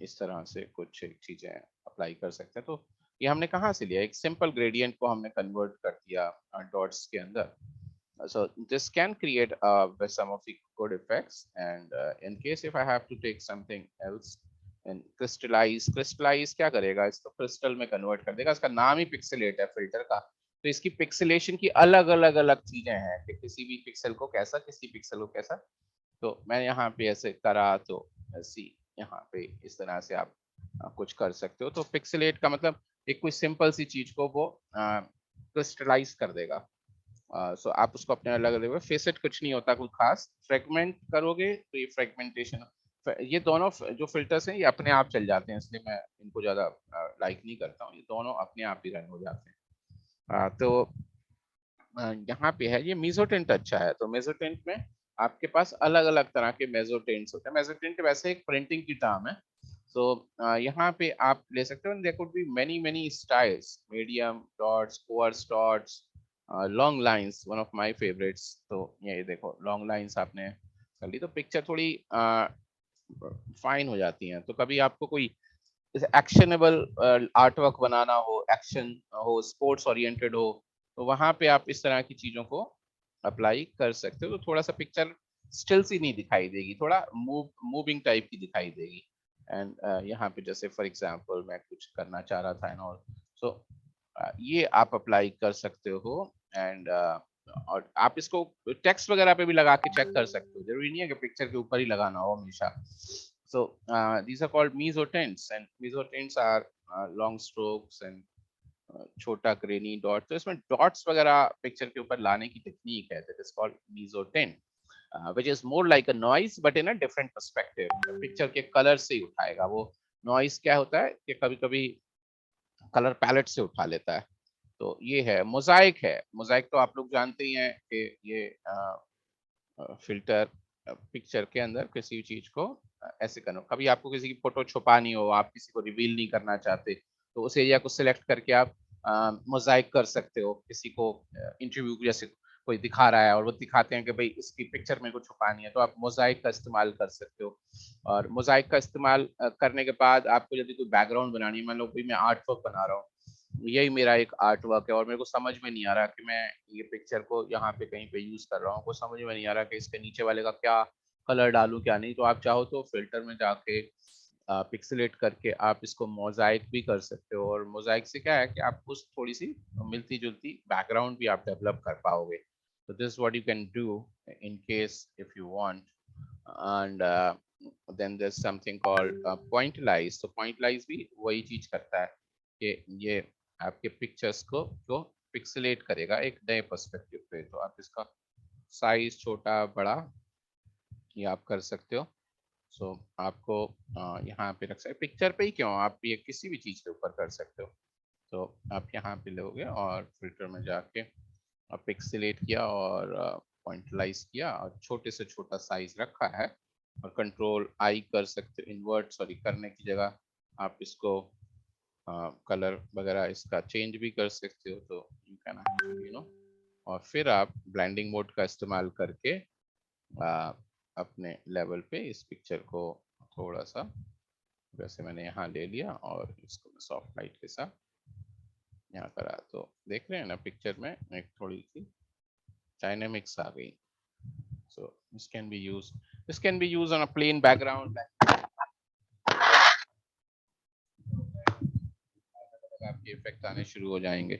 इस तरह से कुछ चीजें अप्लाई कर सकते हैं। तो ये हमने कहाँ से लिया, एक सिंपल ग्रेडियंट को हमने कन्वर्ट कर दिया डॉट्स के अंदर। So this can create with some of the good effects and in case if I have to take something else and crystallize क्या करेगा, इसको क्रिस्टल में कन्वर्ट कर देगा। इसका नाम ही पिक्सेलेट है फिल्टर का, तो इसकी पिक्सेलेशन की अलग अलग अलग चीजें हैं कि किसी भी पिक्सल को कैसा, किसी पिक्सल को कैसा। तो मैं यहाँ पे ऐसे करा तो ऐसी यहाँ पे इस तरह से आप कुछ कर सकते हो। तो पिक्सेलेट का मतलब एक कोई सिंपल सी चीज को वो क्रिस्टलाइज कर देगा। सो आप उसको अपने अलग अलग, फेसेट कुछ नहीं होता कोई खास, फ्रेगमेंट करोगे तो ये फ्रेगमेंटेशन, ये दोनों जो फिल्टर्स हैं ये अपने आप चल जाते हैं, इसलिए मैं इनको ज्यादा लाइक नहीं करता हूँ, ये दोनों अपने आप ही रन हो जाते हैं। तो यहाँ पे है ये मेसोटेंट अच्छा है। तो मेसोटेंट में आपके पास अलग अलग तरह के मेसोटेंट्स होते हैं। मेसोटेंट वैसे एक प्रिंटिंग की टर्म है। तो यहाँ पे आप ले सकते हो, there could be many many styles, medium dots, coarse dots, long lines one of my favourites. तो ये देखो लॉन्ग लाइंस आपने कर ली तो पिक्चर थोड़ी फाइन हो जाती हैं। तो कभी आपको कोई एक्शनेबल आर्ट वर्क बनाना हो, एक्शन हो, स्पोर्ट्स ओरिएंटेड हो, तो वहां पे आप इस तरह की चीजों को अप्लाई कर सकते हो। तो थोड़ा सा पिक्चर स्टिल सी नहीं दिखाई देगी, थोड़ा मूविंग टाइप की दिखाई देगी। एंड यहाँ पे जैसे फॉर एग्जांपल मैं कुछ करना चाह रहा था एंड ऑल, सो ये आप अप्लाई कर सकते हो। एंड और आप इसको टेक्स्ट वगैरह पे भी लगा के चेक कर सकते हो, जरूरी नहीं है कि पिक्चर के ऊपर ही लगाना हो हमेशा। So these are called mesotints and mesotints are long strokes and छोटा ग्रेनी डॉट। तो इसमें डॉट्स वगैरह पिक्चर के ऊपर लाने की टेक्निक है, that is called mesotin, which is more like a noise but in a different perspective। Picture के कलर से ही उठाएगा वो। नॉइस क्या होता है कि कभी कभी कलर पैलेट से उठा लेता है। तो ये है मोजाइक। है मोजाइक तो आप लोग जानते ही हैं कि ये फिल्टर पिक्चर के अंदर किसी चीज को ऐसे करना, कभी आपको किसी की फोटो छुपानी हो, आप किसी को रिवील नहीं करना चाहते, तो उस एरिया को सिलेक्ट करके आप मोजाइक कर सकते हो। किसी को इंटरव्यू जैसे कोई दिखा रहा है और वो दिखाते हैं कि भाई इसकी पिक्चर मेरे को छुपानी है, तो आप मोजाइक का इस्तेमाल कर सकते हो। और मोजाइक का इस्तेमाल करने के बाद आपको यदि कोई बैकग्राउंड बनानी है, मान लो भाई मैं आर्ट वर्क बना रहा हूँ, यही मेरा एक आर्ट वर्क है और मेरे को समझ में नहीं आ रहा कि मैं ये पिक्चर को यहाँ पे कहीं पे यूज कर रहा हूँ, कुछ समझ में नहीं आ रहा कि इसके नीचे वाले का क्या कलर डालूं क्या नहीं, तो आप चाहो तो फिल्टर में जाके पिक्सेलेट करके आप इसको मोजाइक भी कर सकते हो। और मोजाइक से क्या है कि आप उस थोड़ी सी मिलती जुलती बैकग्राउंड भी आप डेवलप कर पाओगे। तो this what you can do in case if you want. And then there something called pointillize. तो पॉइंटलाइज भी वही चीज करता है कि ये आपके पिक्चर्स को पिक्सेलेट करेगा एक नए पर्सपेक्टिव पे। तो आप इसका साइज छोटा बड़ा ये आप कर सकते हो। सो आपको यहाँ पे रख सकते, पिक्चर पे ही क्यों, आप ये किसी भी चीज के ऊपर कर सकते हो। तो आप यहाँ पे लोगे और फिल्टर में जाके पिक्सेलेट किया और पॉइंटलाइज किया और छोटे से छोटा साइज रखा है और कंट्रोल आई कर सकते हो, इन्वर्ट सॉरी करने की जगह आप इसको कलर वगैरह इसका चेंज भी कर सकते हो, तो यू कैन और फिर आप ब्लेंडिंग मोड का इस्तेमाल करके अपने लेवल पे इस पिक्चर को थोड़ा सा, वैसे मैंने यहाँ ले लिया और इसको मैं सॉफ्ट लाइट के साथ यहाँ करा, तो देख रहे हैं ना पिक्चर में एक थोड़ी सी डायनेमिक्स आ गई. So this can be used on a plain background. आपके इफेक्ट आने शुरू हो जाएंगे.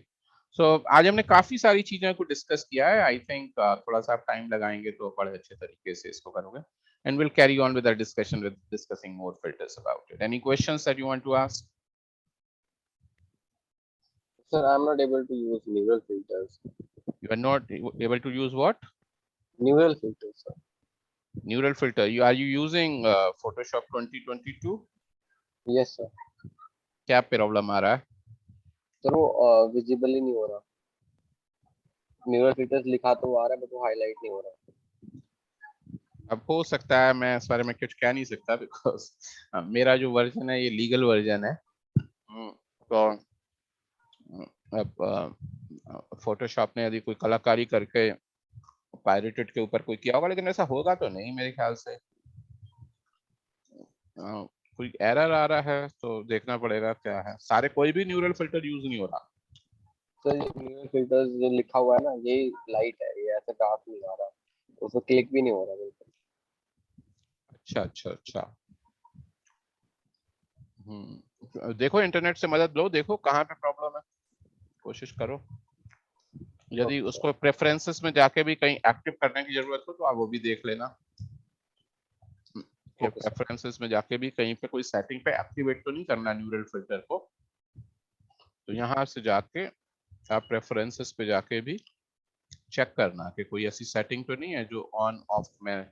So आज हमने काफी सारी चीजों को डिस्कस किया है. आई थिंक थोड़ा सा आप टाइम लगाएंगे तो बड़े अच्छे तरीके से इसको करोगे. And we'll carry on with our discussion with discussing more filters about it. Any questions that you want to ask? Sir, I'm not able to use neural filters. You are not able to use what? Neural filters, sir. Neural filter. Are you using Photoshop 2022? Yes, sir. क्या problem आ रहा है? Sir वो visible ही नहीं हो रहा. Neural features लिखा तो आ रहा है बट वो हाईलाइट नहीं हो रहा. अब हो सकता है, मैं इस बारे में कुछ कह नहीं सकता बिकॉज मेरा जो वर्जन है ये लीगल वर्जन है. तो अब फोटोशॉप ने यदि कोई कलाकारी करके पायरेटेड के ऊपर कोई किया होगा, लेकिन ऐसा होगा तो नहीं मेरे ख्याल से. कोई एरर आ रहा है तो देखना पड़ेगा क्या है. सारे कोई भी न्यूरल फिल्टर यूज नहीं हो रहा. सर ये न्यूरल फिल्टर्स जो लिखा हुआ है ना, ये लाइट है, ये ऐसे डार्क नहीं आ रहा, उसको क्लिक भी नहीं हो रहा बिल्कुल. अच्छा अच्छा अच्छा. देखो इंटरनेट से मदद लो, देखो कहाँ पे प्रॉब्लम है, कोशिश करो. यदि Okay, उसको प्रेफरेंसेस में जाके भी कहीं एक्टिव करने की जरूरत हो तो आप वो भी देख लेना. Okay, sir. प्रेफरेंसेस में जाके भी कहीं पे कोई सेटिंग पे एक्टिवेट तो नहीं करना न्यूरल फिल्टर को. तो यहाँ से जाके आप प्रेफरेंसेस पे जाके भी चेक करना कि कोई ऐसी सेटिंग तो नहीं है जो ऑन ऑफ में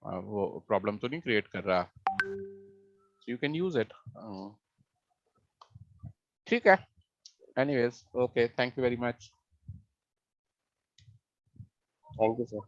वो प्रॉब्लम तो नहीं क्रिएट कर रहा. You can use it. ठीक है. Anyways, okay, thank you very much. Thank you, sir.